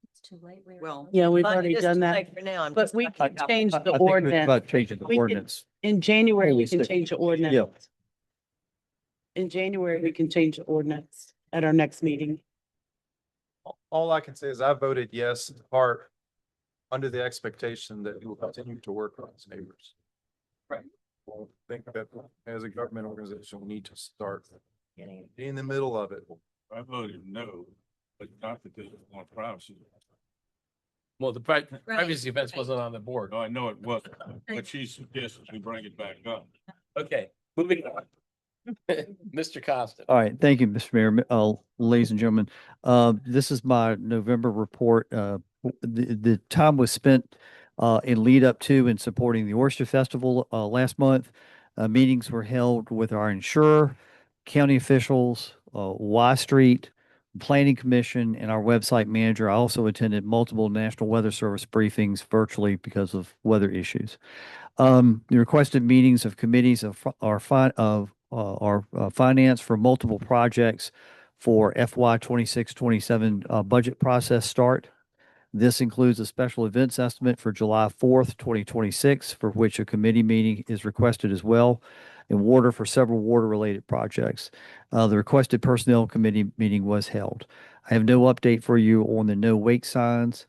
It's too late. we Well, already- Yeah, we've But already it's done too that. late For now, I'm But just we talking can about- change the I think it's ordinance. about changing the We can- ordinance. In January, we can Holistic. change the ordinance. In January, we can change the ordinance at our next meeting. All I can say is I voted yes in part under the expectation that you will continue to work with its neighbors. Right. Well, I think that as a government organization, we need to start Getting- in the middle of it. I voted no, but not because of my privacy. Well, the privacy fence right. wasn't on the board. No, I know it wasn't, but she suggested we bring it back up. Okay, moving on. Mr. Costa. All right, thank you, Mr. Mayor. Ladies and gentlemen, this is my November report. The time was spent in lead up to and supporting the Oyster Festival last month. Meetings were held with our insurer, county officials, Y Street, Planning Commission, and our website manager. I also attended multiple National Weather Service briefings virtually because of weather issues. The requested meetings of committees are finance for multiple projects for FY 26-27 budget process start. This includes a special events estimate for July 4th, 2026, for which a committee meeting is requested as well, and water for several water-related projects. The requested personnel committee meeting was held. I have no update for you on the no wake signs.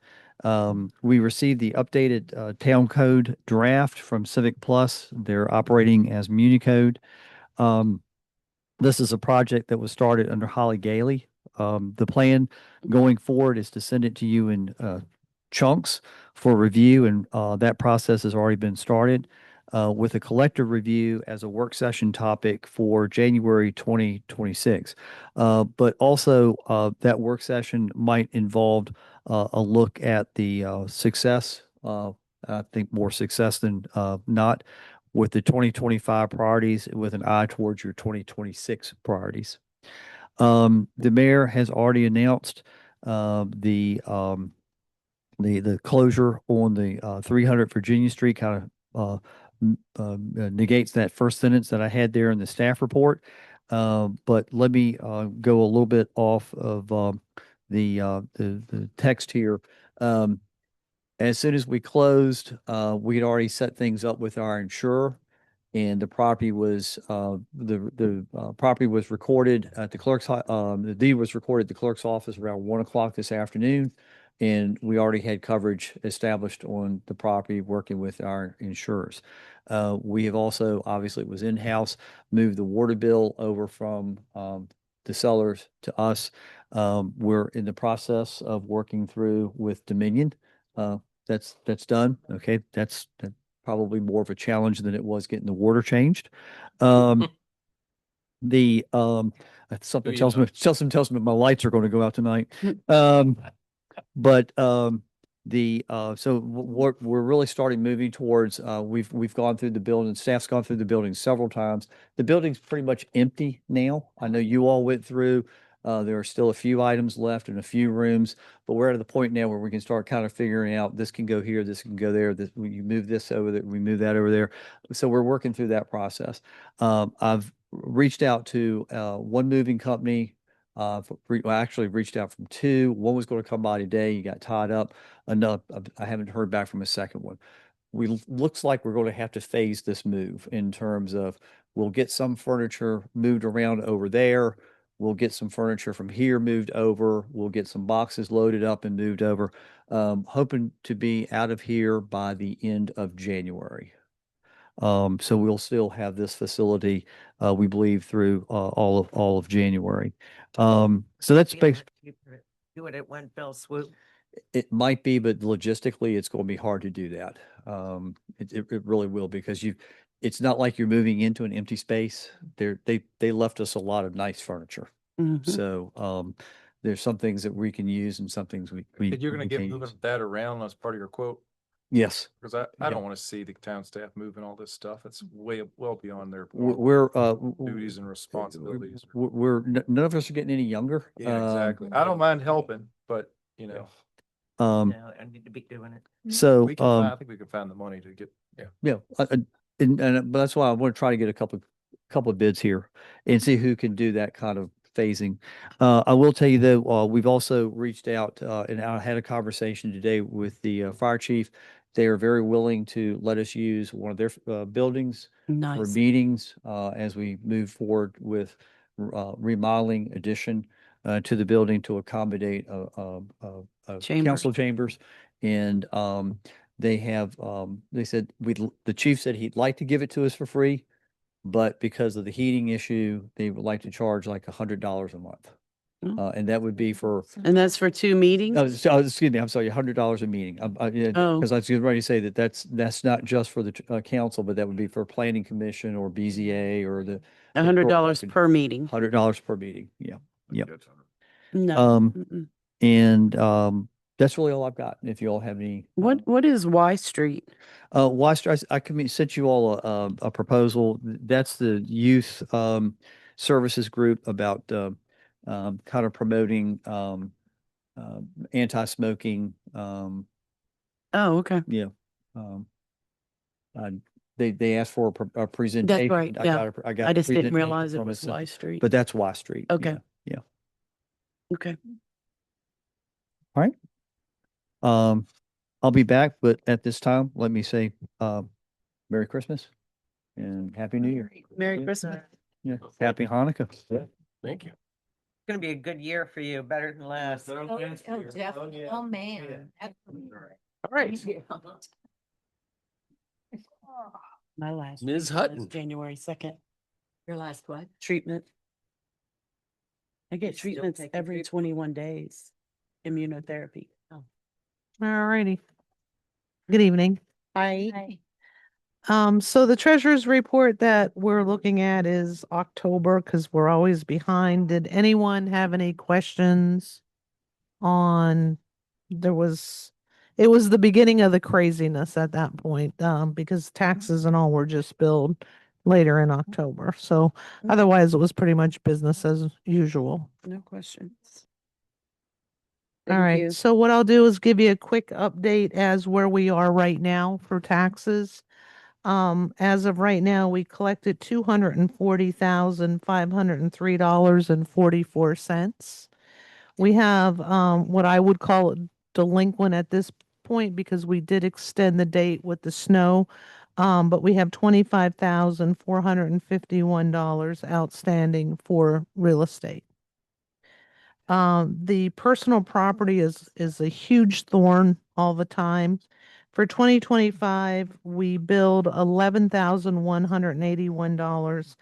We received the updated town code draft from Civic Plus. They're operating as Municode. This is a project that was started under Holly Gailey. The plan going forward is to send it to you in chunks for review, and that process has already been started with a collective review as a work session topic for January 2026. But also, that work session might involve a look at the success, I think more success than not, with the 2025 priorities with an eye towards your 2026 priorities. The mayor has already announced the closure on the 300 Virginia Street, kind of negates that first sentence that I had there in the staff report. But let me go a little bit off of the text here. As soon as we closed, we had already set things up with our insurer, and the property was property was recorded at the clerk's the deed was recorded at the clerk's office around 1 o'clock this afternoon, and we already had coverage established on the property working with our insurers. We have also, obviously it was in-house, moved the water bill over from the sellers to us. We're in the process of working through with Dominion. That's done. Okay, that's probably more of a challenge than it was getting the water changed. Something tells me my lights are going to go out tonight. But so we're really starting moving towards we've gone through the building, staff's gone through the building several times. The building's pretty much empty now. I know you all went through. There are still a few items left in a few rooms, but we're at the point now where we can start kind of figuring out this can go here, this can go there, this you move this over there, we move that over there. So we're working through that process. I've reached out to one moving company. I actually reached out from two. One was going to come by today. You got tied up. Enough. I haven't heard back from a second one. Looks like we're going to have to phase this move in terms of we'll get some furniture moved around over there. We'll get some furniture from here moved over. We'll get some boxes loaded up and moved over. Hoping to be out of here by the end of January. So we'll still have this facility, we believe, through all of January. So that's Be basically. much cheaper to Do it at one fell swoop. It might be, but logistically, it's going to be hard to do that. It really will, because it's not like you're moving into an empty space. They left us a lot of nice furniture. Mhm. So, there's some things that we can use and some things we. And you're gonna we get can't moving use. that around as part of your quote? Yes, Because I Yeah. don't want to see the town staff moving all this stuff. It's way, well beyond their duties and responsibilities. None of us are getting any younger. Yeah, exactly. I don't mind helping, but you know, No, I need to be doing it. So, we can, I think we can find the money to get, yeah. yeah, but that's why I want to try to get a couple of bids here and see who can do that kind of phasing. I will tell you though, we've also reached out, and I had a conversation today with the fire chief. They are very willing to let us use one of their buildings for Nice. meetings, as we move forward with remodeling addition to the building to accommodate Chambers. council chambers. And they said the chief said he'd like to give it to us for free, but because of the heating issue, they would like to charge like $100 a month. Oh. And that would be for, And that's for 2 meetings? excuse me, I'm sorry, $100 a meeting. Oh. Because I was getting ready to say that's not just for the council, but that would be for planning commission or BZA or the. $100 per meeting? $100 per meeting, yeah. Yep. No. Um, Mm-mm. And that's really all I've got. If you all have any. What is Y Street? I sent you all a proposal. That's the youth services group about kind of promoting anti-smoking. Oh, okay. Yeah. They asked for a presentation. right, yeah. I got I a just didn't presentation realize it from was so- Y Street. But that's Y Street. Okay. Yeah. Okay. All right. I'll be back, but at this time, let me say, Merry Christmas and Happy New Year. Merry Christmas. Yeah. Happy Hanukkah. Thank you. It's gonna be a good year for you, better than last. Oh, definitely. Oh, man. All right. My last. Ms. treatment was Hutton. January 2nd. Your last what? Treatment. I get Still treatments taking every treatment? 21 days. Immunotherapy. All righty. Good evening. Hi. So the treasurer's report that we're looking at is October because we're always behind. Did anyone have any questions on, it was the beginning of the craziness at that point, because taxes and all were just billed later in October. So otherwise it was pretty much business as usual. No questions. All Thank right, you. so what I'll do is give you a quick update as where we are right now for taxes. As of right now, we collected $240,503.44. We have what I would call delinquent at this point because we did extend the date with the snow. But we have $25,451 outstanding for real estate. The personal property is a huge thorn all the time. For 2025, we billed $11,181,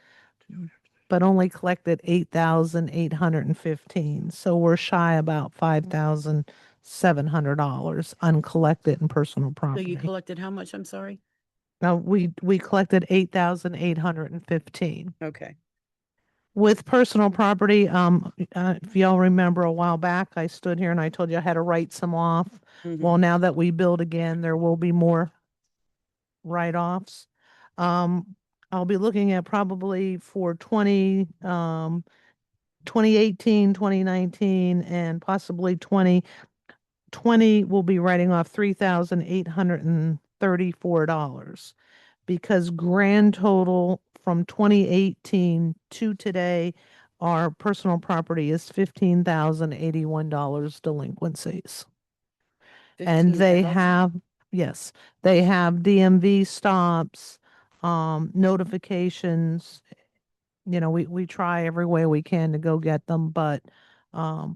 but only collected $8,815. So we're shy about $5,700 uncollected in personal So property. you collected how much? I'm sorry. Now we collected 8,815. Okay. With personal property, if y'all remember a while back, I stood here and I told you I had to write some off. Mhm. Well, now that we build again, there will be more write-offs. I'll be looking at probably for 2018, 2019, and possibly 2020, we'll be writing off $3,834 because grand total from 2018 to today, our personal property is $15,081 delinquencies. And they 15,000? have, yes, they have DMV stops, notifications, we try every way we can to go get them, but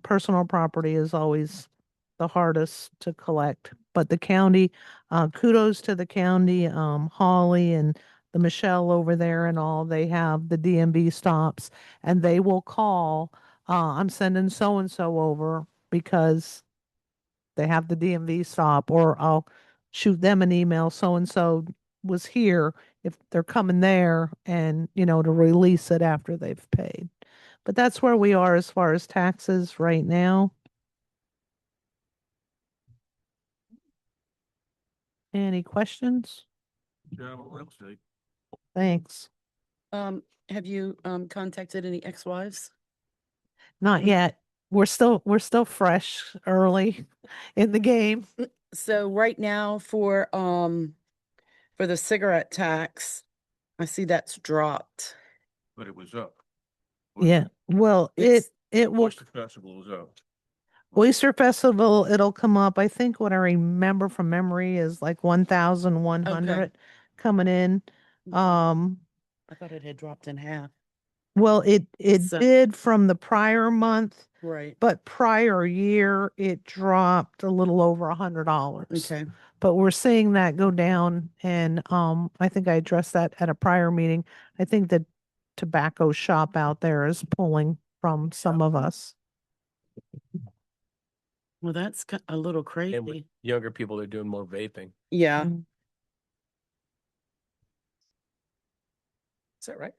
personal property is always the hardest to collect. But the county, kudos to the county, Holly and the Michelle over there and all, they have the DMV stops and they will call, I'm sending so and so over because they have the DMV stop, or I'll shoot them an email, so and so was here, if they're coming there, and to release it after they've paid. But that's where we are as far as taxes right now. Any questions? Job of real estate. Thanks. Have you contacted any ex-wives? Not yet. We're still fresh, early in the game. So right now for the cigarette tax, I see that's dropped. But it was up. Yeah. Well, It's- it will. Oyster Festival was up. Oyster Festival, it'll come up. I think what I remember from memory is like 1,100 coming in. I thought it had dropped in half. Well, it So- did from the prior month, Right. but prior year it dropped a little over $100. Okay. But we're seeing that go down, and I think I addressed that at a prior meeting. I think the tobacco shop out there is pulling from some of us. Well, that's a little And with crazy. younger people, they're doing more vaping. Yeah. Mm. Is that right?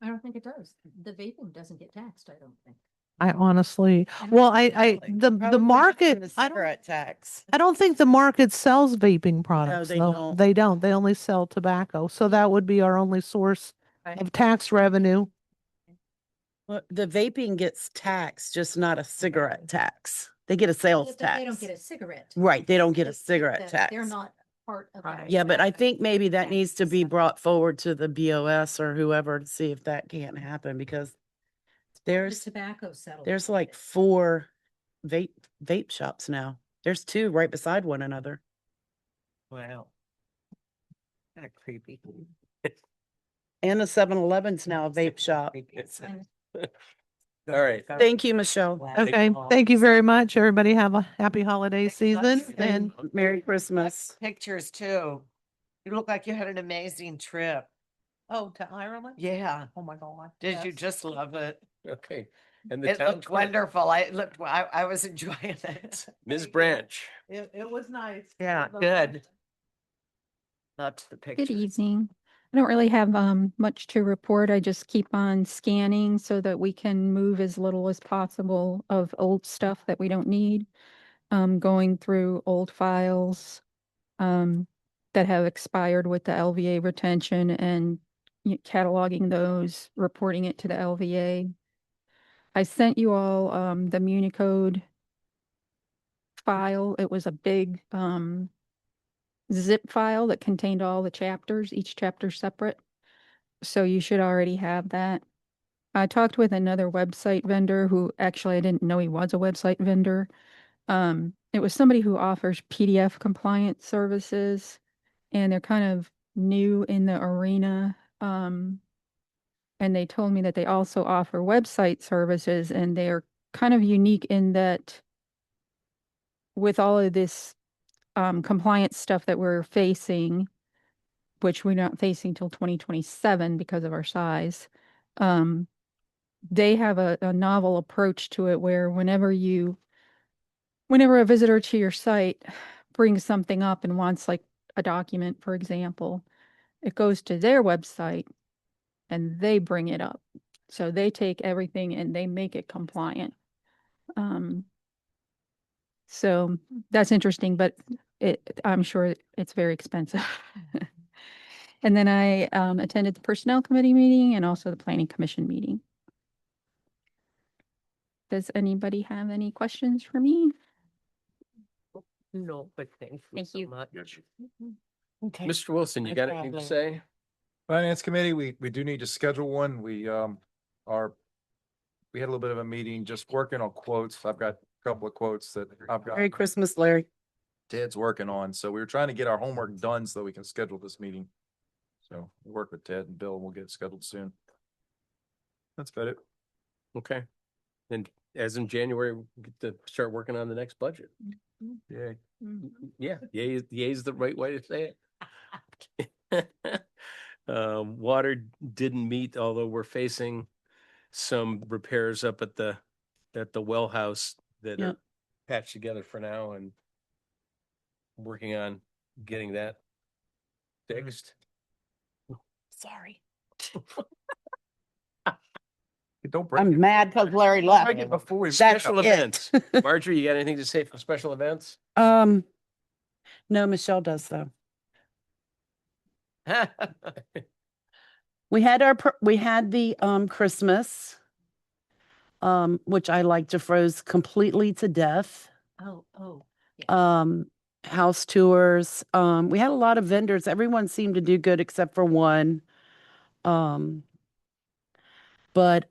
I don't think it does. The vaping doesn't get taxed, I don't think. I honestly, I don't well, think the market, I don't, Cigarette tax. I don't think the market sells vaping products. they though. don't. They don't. They only sell tobacco. So that would be our only source of tax revenue. Well, the vaping gets taxed, just not a cigarette tax. They get a sales But tax. they don't get a cigarette. Right, they don't get a It's cigarette that They're tax. not part of. that Yeah, but I tax. think maybe that needs to be Tax. brought forward to the BOS or whoever to see if that can't happen, because The there's tobacco settlement. there's like 4 vape shops now. There's 2 right beside one another. Wow. Kind of creepy. And the 7-Eleven's now a vape shop. And All right. Thank you, Michelle. Okay. Thank you very much. Everybody have a happy holiday season, and Merry Christmas. Pictures too. You look like you had an amazing trip. oh, to Ireland? Yeah. Oh my God. Did you just love it? Okay. And the It town looked clerk, wonderful. I was enjoying it. Ms. Branch. It was nice. Yeah, It was good. nice. Loved the Good pictures. evening. I don't really have much to report. I just keep on scanning so that we can move as little as possible of old stuff that we don't need. Going through old files that have expired with the LVA retention and cataloging those, reporting it to the LVA. I sent you all the Municode file. It was a big zip file that contained all the chapters, each chapter separate. So you should already have that. I talked with another website vendor who actually I didn't know he was a website vendor. It was somebody who offers PDF compliance services, and they're kind of new in the arena. And they told me that they also offer website services, and they're kind of unique in that with all of this compliance stuff that we're facing, which we're not facing till 2027 because of our size. They have a novel approach to it where whenever a visitor to your site brings something up and wants like a document, for example, it goes to their website and they bring it up. So they take everything and they make it compliant. So that's interesting, but I'm sure it's very expensive. And then I attended the Personnel Committee meeting and also the Planning Commission meeting. Does anybody have any questions for me? No, but thank you Thank so you. much. Okay. Mr. Wilson, you No got anything to problem. say? Finance Committee, we do need to schedule one. We had a little bit of a meeting, just working on quotes. I've got a couple of quotes that I've got. Merry Christmas, Larry. Ted's working on, so we were trying to get our homework done so we can schedule this meeting. So we'll work with Ted and Bill and we'll get it scheduled soon. That's about it. Okay. And as in January, we get to start working on the next budget. Yeah. Yeah, yay is the right way to say it. Water didn't meet, although we're facing some repairs up at the well house that are Yep. patched together for now and working on getting that fixed. Sorry. Don't break I'm it. mad because Larry left. Break it before we. That's Special it. events. Marjorie, you got anything to say for special events? No, Michelle does though. We had we had the Christmas, which I like to froze completely to death. Oh. House tours. We had a lot of vendors. Everyone seemed to do good except for one. But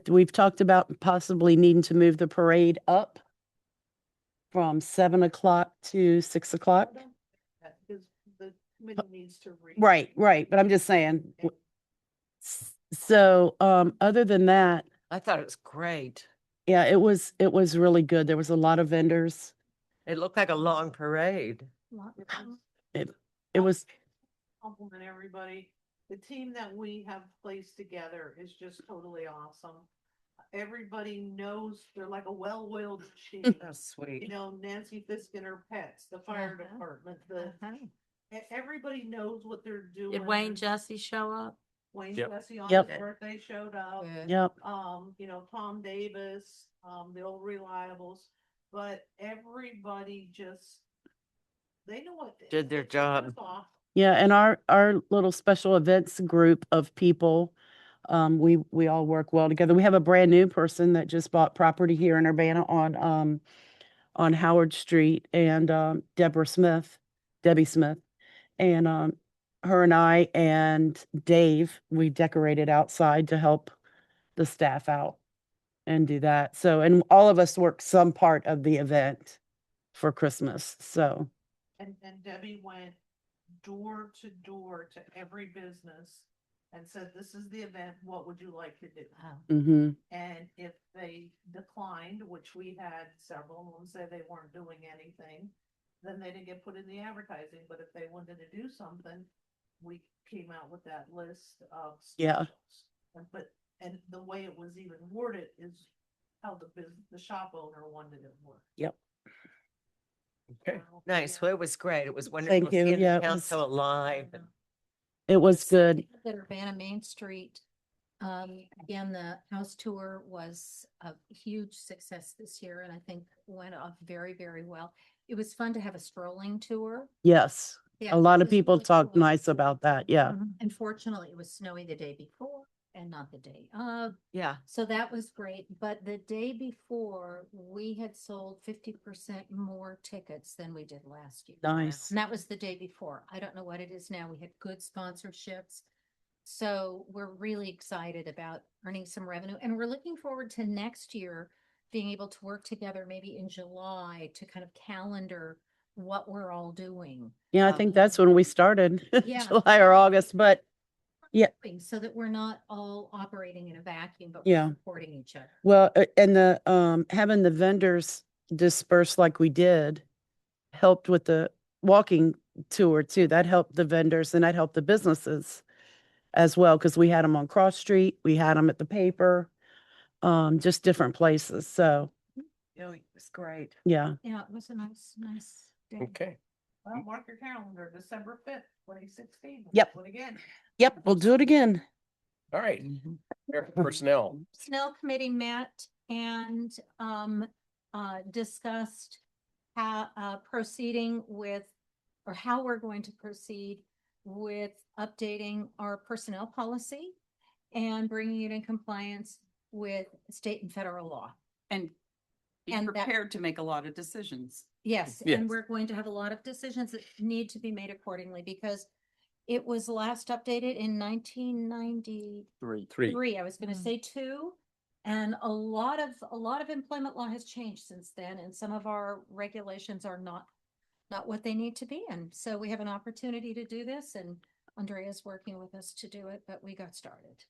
we've talked about possibly needing to move the parade up from 7 o'clock to 6 o'clock. Because the committee needs to read. Right. But I'm just saying. So, other than that, I thought it was great. yeah, it was really good. There was a lot of vendors. It looked like a long parade. It was, Compliment everybody. The team that we have placed together is just totally awesome. Everybody knows they're like a well-oiled machine. That's You sweet. know, Nancy Fisk and her pets, the fire department, everybody knows what they're doing. Did Wayne Jesse show up? Wayne Yep. Jesse on Yep. his birthday showed up. yep. You know, Tom Davis, the old reliables, but everybody just, they know what. Did their job. first off, Yeah, and our little special events group of people, we all work well together. We have a brand new person that just bought property here in Urbana on Howard Street, and Debbie Smith, and her and I and Dave, we decorated outside to help the staff out and do that. So, and all of us work some part of the event for Christmas. So, and Debbie went door to door to every business and said, this is the event, what would you like to do? mm-hmm. And if they declined, which we had several of them say they weren't doing anything, then they didn't get put in the advertising. But if they wanted to do something, we came out with that list of Yeah. specials. And the way it was even worded is how the shop owner wanted it worded. Yep. Okay. Nice. Well, it was great. It was wonderful. you. Seeing the Yeah, it was- council alive. and- It was good. At Urbana Main Street, again, the house tour was a huge success this year and I think went off very, very well. It was fun to have a strolling tour. Yes. Yeah, A lot it of was people really talked cool. nice about that. Yeah. Unfortunately, it was snowy the day before and not the day of. Yeah. So that was great, but the day before, we had sold 50% more tickets than we did last year. Nice. And that was the day before. I don't know what it is now. We had good sponsorships. So we're really excited about earning some revenue and we're looking forward to next year being able to work together maybe in July to kind of calendar what we're all doing. Yeah, I think that's when we started, Yeah. July or August, but yeah. So that we're not all operating in a vacuum, but Yeah. we're supporting each other. well, and the having the vendors disperse like we did helped with the walking tour too. That helped the vendors and that helped the businesses as well, because we had them on Cross Street, we had them at the paper, just different places. So, Oh, it was great. yeah. Yeah, it was a nice day. Okay. Well, mark your calendar, December 5th, 2016. Yep. Do it again. Yep, we'll do it again. All right. Personnel. Personnel committee met and discussed how proceeding with, or how we're going to proceed with updating our personnel policy and bringing it in compliance with state and federal law. And be And that- prepared to make a lot of decisions. Yes, Yes. and we're going to have a lot of decisions that need to be made accordingly because it was last updated in 1993. Three. I was going to say two. And a lot of employment law has changed since then, and some of our regulations are not what they need to be. And so we have an opportunity to do this, and Andrea's working with us to do it, but we got started.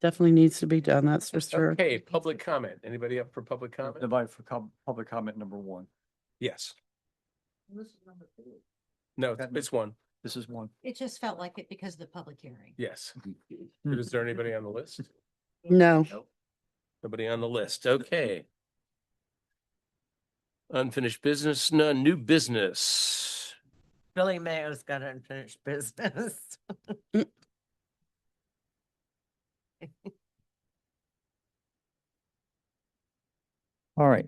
definitely needs to be done, that's for sure. Okay, public comment. Anybody up for public comment? Invite for public comment number one. Yes. No, it's one. This is one. It just felt like it because of the public hearing. Yes. Is there anybody on the list? No, Nobody on the list. Okay. Unfinished business, none. New business. Billy Mayo's got unfinished business. All right.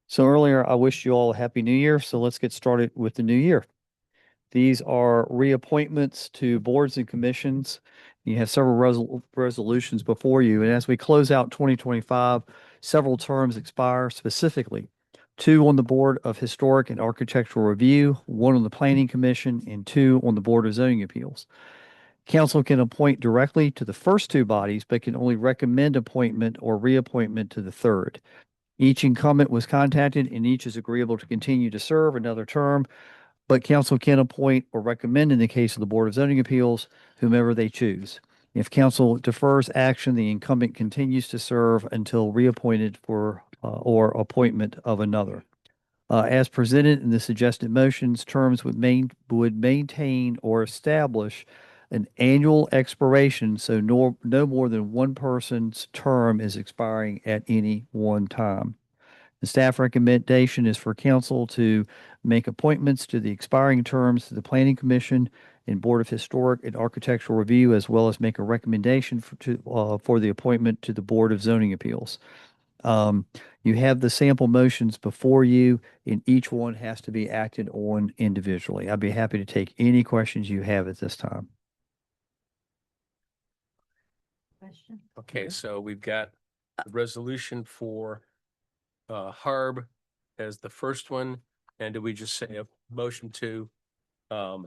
So earlier, I wished you all a happy new year. So let's get started with the new year. These are reappointments to boards and commissions. You have several resolutions before you. And as we close out 2025, several terms expire, specifically 2 on the Board of Historic and Architectural Review, 1 on the Planning Commission, and 2 on the Board of Zoning Appeals. Council can appoint directly to the first 2 bodies, but can only recommend appointment or reappointment to the third. Each incumbent was contacted and each is agreeable to continue to serve another term, but council can appoint or recommend, in the case of the Board of Zoning Appeals, whomever they choose. If council defers action, the incumbent continues to serve until reappointed for or appointment of another. As presented in the suggested motions, terms would maintain or establish an annual expiration, so no more than one person's term is expiring at any one time. The staff recommendation is for council to make appointments to the expiring terms to the Planning Commission and Board of Historic and Architectural Review, as well as make a recommendation for the appointment to the Board of Zoning Appeals. You have the sample motions before you, and each one has to be acted on individually. I'd be happy to take any questions you have at this time. Question? Okay, so we've got the resolution for Harb as the first one. And do we just say a motion to I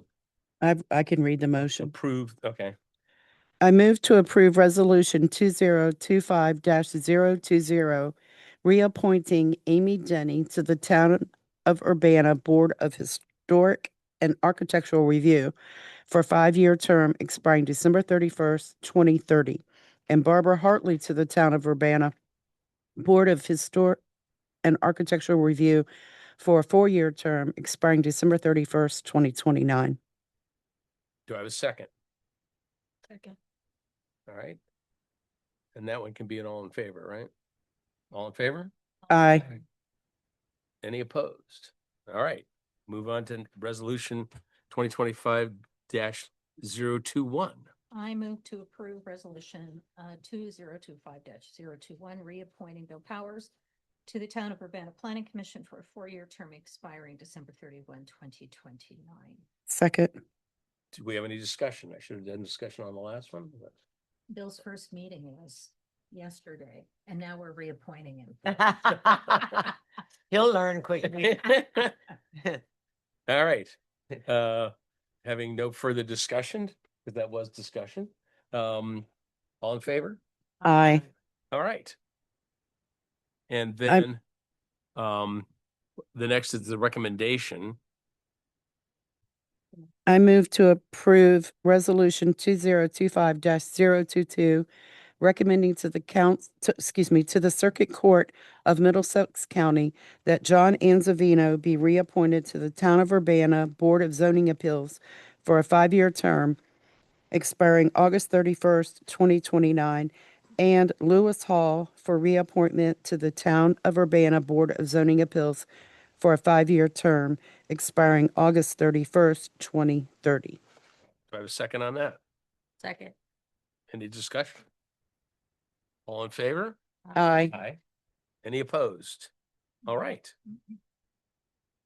can read the motion. approve? Okay. I move to approve resolution 2025-020, reappointing Amy Denny to the Town of Urbana Board of Historic and Architectural Review for a 5-year term expiring December 31st, 2030, and Barbara Hartley to the Town of Urbana Board of Historic and Architectural Review for a 4-year term expiring December 31st, 2029. Do I have a second? Second. All right. And that one can be an all in favor, right? All in favor? Aye. Any opposed? All right. Move on to resolution 2025-021. I move to approve resolution 2025-021, reappointing Bill Powers to the Town of Urbana Planning Commission for a 4-year term expiring December 31, 2029. Second. Do we have any discussion? I should have done discussion on the last one. but- Bill's first meeting was yesterday, and now we're reappointing him. He'll learn quickly. All right. Having no further discussion, because that was discussion. All in favor? Aye. All right. And then the next is the recommendation. I move to approve resolution 2025-022, recommending to the to the Circuit Court of Middlesex County that John Anzavino be reappointed to the Town of Urbana Board of Zoning Appeals for a 5-year term expiring August 31st, 2029, and Lewis Hall for reappointment to the Town of Urbana Board of Zoning Appeals for a 5-year term expiring August 31st, 2030. Do I have a second on that? Second. Any discussion? All in favor? Aye. Aye. Any opposed? All right.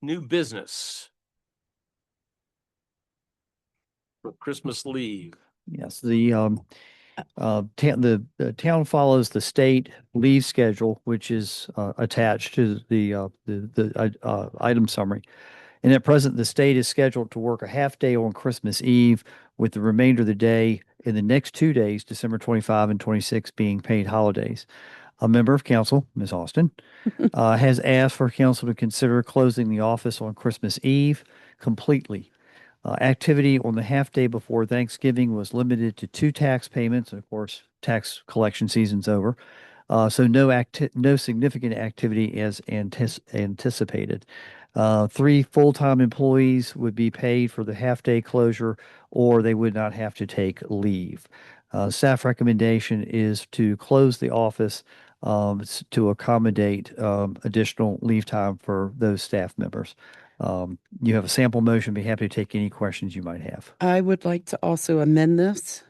New business. For Christmas leave. Yes, the town follows the state leave schedule, which is attached to the item summary. And at present, the state is scheduled to work a half day on Christmas Eve, with the remainder of the day in the next 2 days, December 25 and 26, being paid holidays. A member of council, Ms. Austin, has asked for council to consider closing the office on Christmas Eve completely. Activity on the half day before Thanksgiving was limited to 2 tax payments. And of course, tax collection season's over. So no significant activity as anticipated. 3 full-time employees would be paid for the half-day closure, or they would not have to take leave. Staff recommendation is to close the office to accommodate additional leave time for those staff members. You have a sample motion. Be happy to take any questions you might have. I would like to also amend this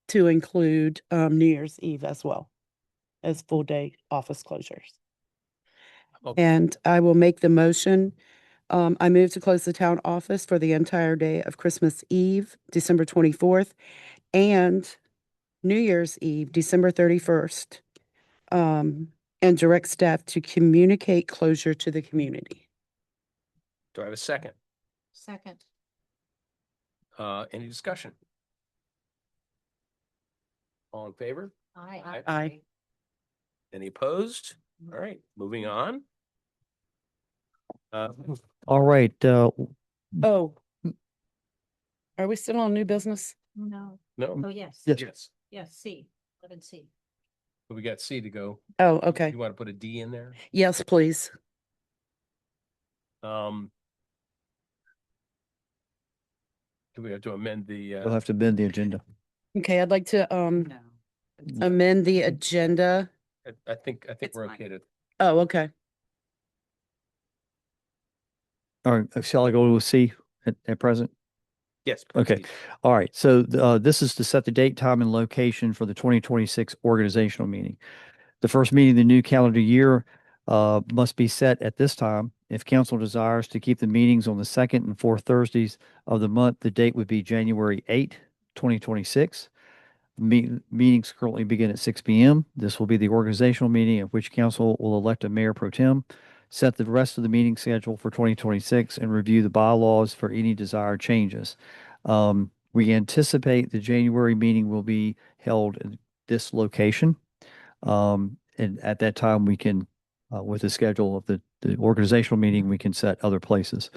to include New Year's Eve as well as full day office closures. Okay. And I will make the motion. I move to close the town office for the entire day of Christmas Eve, December 24th, and New Year's Eve, December 31st, and direct staff to communicate closure to the community. Do I have a second? Second. Any discussion? All in favor? Aye. Aye. Any opposed? All right, moving on. All right. Oh. Are we still on new business? No. No? Oh, yes. Yes. Yes. Yes, C, 11C. We got C to go. Oh, okay. You want to put a D in there? Yes, please. Do we have to amend the, We'll have to amend the agenda. Okay, I'd like to No. amend the agenda. I think It's we're fine. okay to, Oh, okay. All right. Shall I go with C at present? yes. Okay. proceed. All right. So this is to set the date, time, and location for the 2026 organizational meeting. The first meeting of the new calendar year must be set at this time. If council desires to keep the meetings on the second and fourth Thursdays of the month, the date would be January 8, 2026. Meetings currently begin at 6 p.m. This will be the organizational meeting at which council will elect a mayor pro tem, set the rest of the meeting schedule for 2026, and review the bylaws for any desired changes. We anticipate the January meeting will be held at this location. And at that time, we can, with the schedule of the organizational meeting, we can set other places.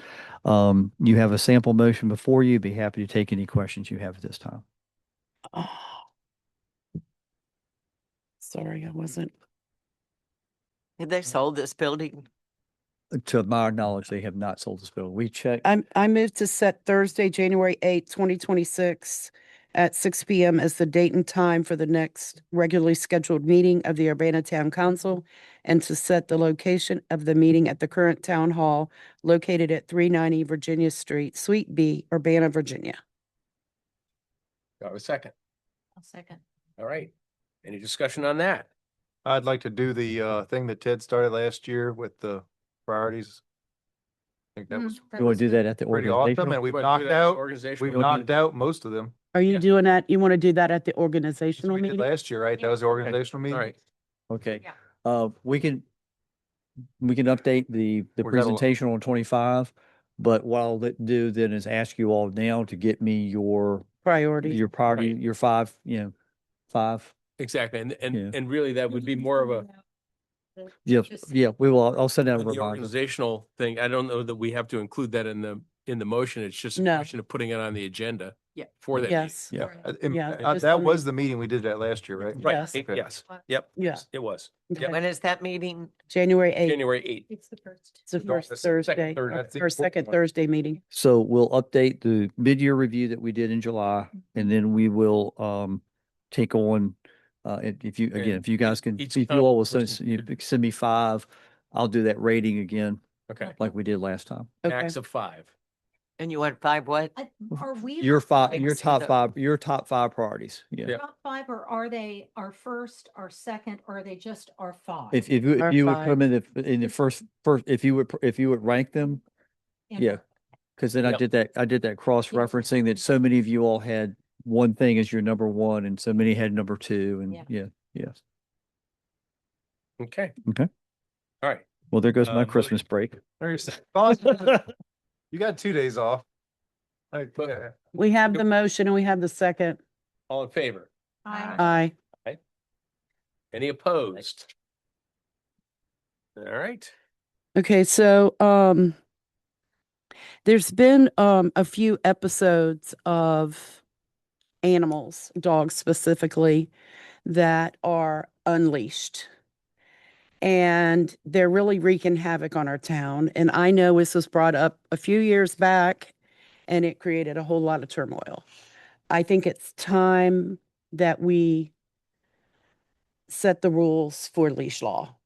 You have a sample motion before you. Be happy to take any questions you have at this time. Oh. Sorry, I wasn't. Have they sold this building? To my knowledge, they have not sold this building. We checked. I moved to set Thursday, January 8th, 2026 at 6 p.m. as the date and time for the next regularly scheduled meeting of the Urbana Town Council, and to set the location of the meeting at the current town hall located at 390 Virginia Street, Suite B, Urbana, Virginia. Do I have a second? I'll second. All right. Any discussion on that? I'd like to do the thing that Ted started last year with the priorities. I think that was You want to do that at the pretty awesome, organizational? and we've You wanna do knocked that out, organizational we've meeting? knocked out most of them. Are you Yeah. doing that? You want to do that at the That's what organizational we did meeting? last year, right? That was the organizational meeting. All right. Okay. Yeah. We can update the Or is that a- presentation on 25, but what I'll do then is ask you all now to get me your Priority. priority, Right. your 5, 5. Exactly. And Yeah. really that would be more of a, Yeah, yeah, we will. I'll send out a the reminder. organizational thing. I don't know that we have to include that in the motion. It's just a No. question of putting it on the agenda. Yeah. For that. meeting. Yes. Yeah. Yeah, just That on was the- the meeting we did that last year, right? Right. Yes. Okay. Yes. Yep. Yeah. It was. Okay. Yep. When is that meeting? January 8th. January 8th. It's the first. It's the No, first the second Thursday, Thursday. That's the or second important one. Thursday meeting. So we'll update the mid-year review that we did in July, and then we will take on if you again, And if you guys can, each if you all will council send me 5, I'll do that rating again Okay. like we did last time. Okay. Max of 5. And you want 5 what? Are we? Your the your see top the- 5, your top 5 priorities. Yeah. Yeah. Top 5, or are they our first, our second, or are they just our 5? If Our you would 5. come in the first if you would rank them, yeah. Because then Yep. I did that cross-referencing that so many of you all had one thing as your number 1 and so many had number 2 and Yeah. yes. Okay. Okay. All right. Well, there goes my moving- Christmas break. You got 2 days off. Like, But- yeah. We have the motion and we have the second. All in favor? Aye. Aye. Any opposed? All right. Okay, so, There's been a few episodes of animals, dogs specifically, that are unleashed. And they're really wreaking havoc on our town. And I know this was brought up a few years back and it created a whole lot of turmoil. I think it's time that we set the rules for leash law.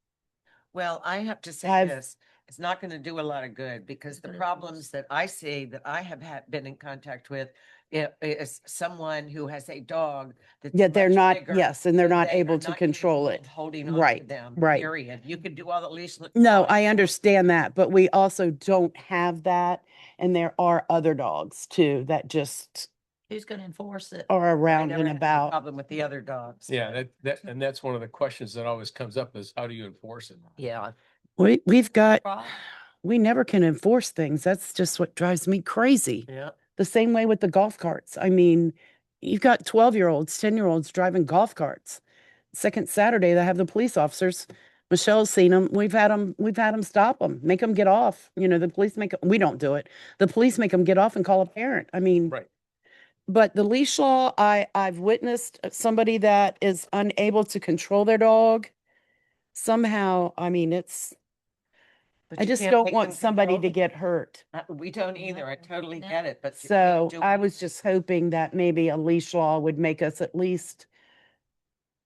Well, I have to say I've- this, it's not going to do a lot of good because the problems that I see that I have been in contact with is someone who has a dog that's Yeah, they're much not, bigger, yes, and they're so not they are able to not control capable it. of holding on to Right, them, right. period. You can do all the leash. No, I understand that, but we also don't have that. And there are other dogs too that just Who's gonna enforce it? are I around never and had a about. problem with the other dogs. Yeah, and that's one of the questions that always comes up is how do you enforce it? Yeah. We've got, Problem. we never can enforce things. That's just what drives me crazy. Yeah. The same way with the golf carts. I mean, you've got 12-year-olds, 10-year-olds driving golf carts. Second Saturday, they have the police officers. Michelle's seen them. We've had them stop them, make them get off. You know, the police we don't do it. The police make them get off and call a parent. I mean, Right. but the leash law, I've witnessed somebody that is unable to control their dog. Somehow, I mean, But I you just can't don't make want them somebody control to it. get hurt. We don't either. I totally No. get it, but you So can't do I it. was just hoping that maybe a leash law would make us at least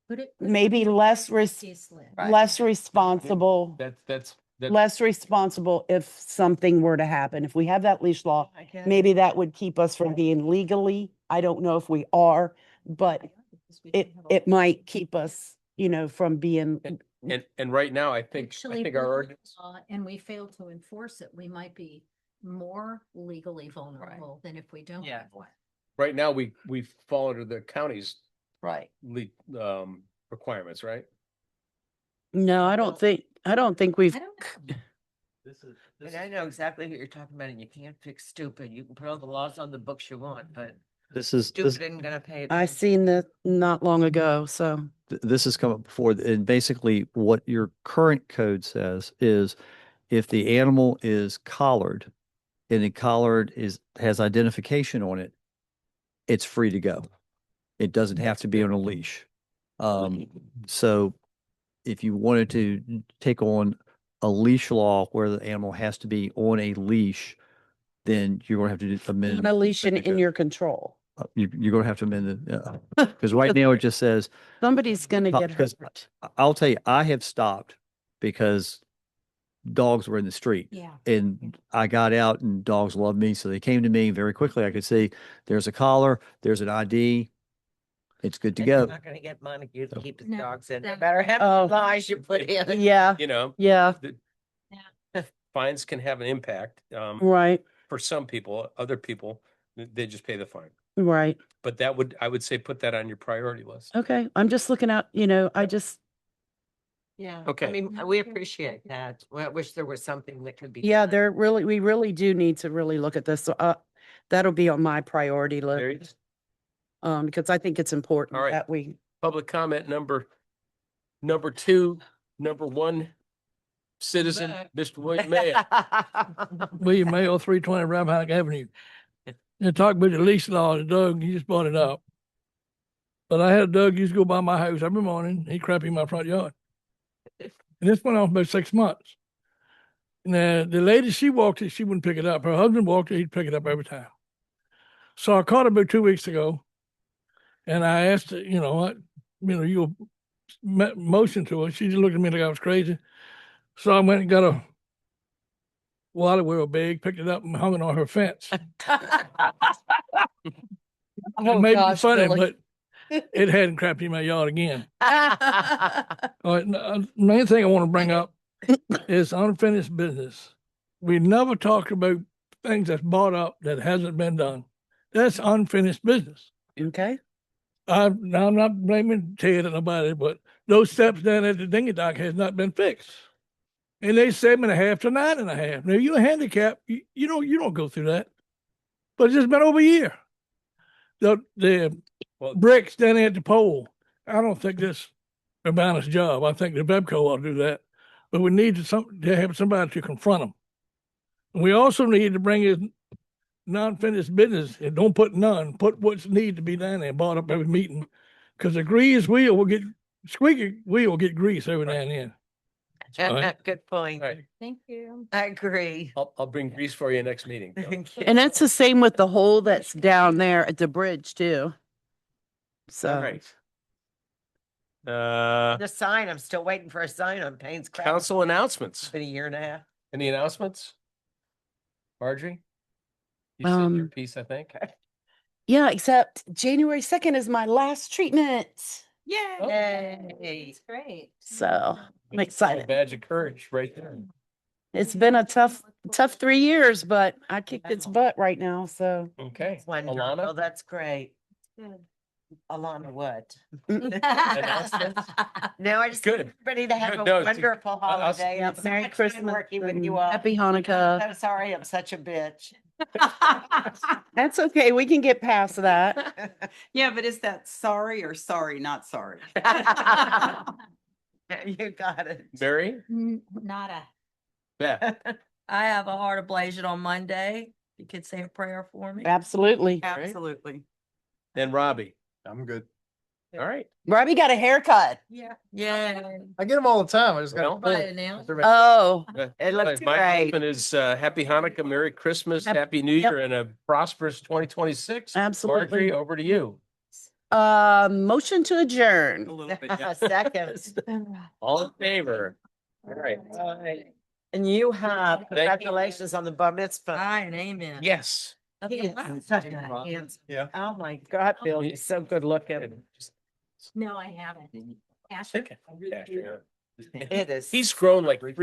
Put it. maybe less less responsible, That's less responsible if something were to happen. If we have that leash law, I get it. maybe that would keep us from being legally. I don't know if we are, but it might keep us, you know, from being, and right now, I think Actually, our if ordinance, and we fail to enforce it, we might be more legally vulnerable than if we don't. Yeah. have one. right now, we fall under the county's Right. requirements, right? no, I don't think we've, I don't know. And I know exactly what you're talking about, and you can't fix stupid. You can put all the laws on the books you want, but This is, stupid isn't gonna pay I attention. seen that not long ago, so. this has come up before, and basically what your current code says is if the animal is collared and the collard has identification on it, it's free to go. It doesn't have to be on a leash. So if you wanted to take on a leash law where the animal has to be on a leash, then you're gonna have to amend. On a leash and in your control. You're gonna have to amend it, because right now it just says, Somebody's gonna get because hurt. I'll tell you, I have stopped because dogs were in the street. Yeah. And I got out and dogs loved me. So they came to me very quickly. I could see there's a collar, there's an ID. It's good to And you're go. not gonna get Montague to So- keep his No, dogs in, no that- matter how Oh. many lies you put in. Yeah, You know, yeah, fines can have an impact, right, for some people, other people, they just pay the fine. right. But I would say, put that on your priority list. Okay, I'm just looking out, you know, I just, Yeah. Okay. I mean, we appreciate that. Well, I wish there was something that could be. yeah, done. we really do need to really look at this. So, that'll be on my priority There you- list. Because I think it's important All right. that we, Public comment number 2, number 1 citizen, Mr. William Mayer. William Mayo, 320 Rappahannock Avenue. You talk about the leash law, the Doug, you just brought it up. But I had a Doug used to go by my house every morning. He crap in my front yard. And this went on for about 6 months. And the lady, she walked it, she wouldn't pick it up. Her husband walked it, he'd pick it up every time. So I caught her about 2 weeks ago. And I asked her, you know what, you motion to her. She just looked at me like I was crazy. So I went and got a wallet with a bag, picked it up and hung it on her fence. It may be funny, but it hadn't crapped in my yard again. All right, main thing I want to bring up is unfinished business. We never talk about things that's bought up that hasn't been done. That's unfinished business. okay, I'm not blaming Ted or nobody, but those steps down at the dinghy dock has not been fixed. And they 7.5 to 9.5. Now you're handicapped, you don't go through that. But it's just been over a year. The Well- bricks down there at the pole, I don't think that's Urbana's job. I think the Bebco ought to do that. But we need to have somebody to confront them. We also need to bring his non-finished business and don't put none, put what's need to be done and brought up every meeting. Cause a greased wheel will get, squeaky wheel will get grease every now and then. Right. Good point. All right, Thank you. I agree. I'll bring grease for you next meeting. Bill. And that's the same with the hole that's down there at the bridge too. All So, right. The sign, I'm still waiting for a sign on Payne's Crest. Council announcements. It's been a year and a half. Any announcements? Marjorie? You said your piece, I think. yeah, except January 2nd is my last treatment. Yay. That's great. So I'm A excited. badge of courage right there. It's been a tough 3 years, but I kicked its butt right now. So Okay. Wonderful. Alana? That's great. Alana, what? Announcements? No, I just Good. want everybody to have Good. a No, it's a- wonderful I'll- holiday. I'm Merry so Christmas working with and you all. Happy Hanukkah. I'm sorry, I'm such a bitch. That's okay. We can get past that. Yeah, but is that sorry or sorry, not sorry? You got it. Mary? Nada. Beth? I have a heart ablation on Monday. You could say a prayer for me. Absolutely. Absolutely. And Robbie? I'm good. All right. Robbie got a haircut. Yeah. I get them all the time. I just Well, got. Right now. Oh, It looks My great. husband is Happy Hanukkah, Merry Christmas, Hap- Happy New yep. Year, and a prosperous 2026. Absolutely. Marjorie, over to you. motion to adjourn. Second. All in favor? All right. And you have, you. congratulations on the bar mitzvah. Aye and amen. Yes. He is such a handsome. Yeah. Oh my God, Bill, he's so good looking. No, I haven't. Ashley. Okay. Yeah, sure. It is. He's grown like 3 inches.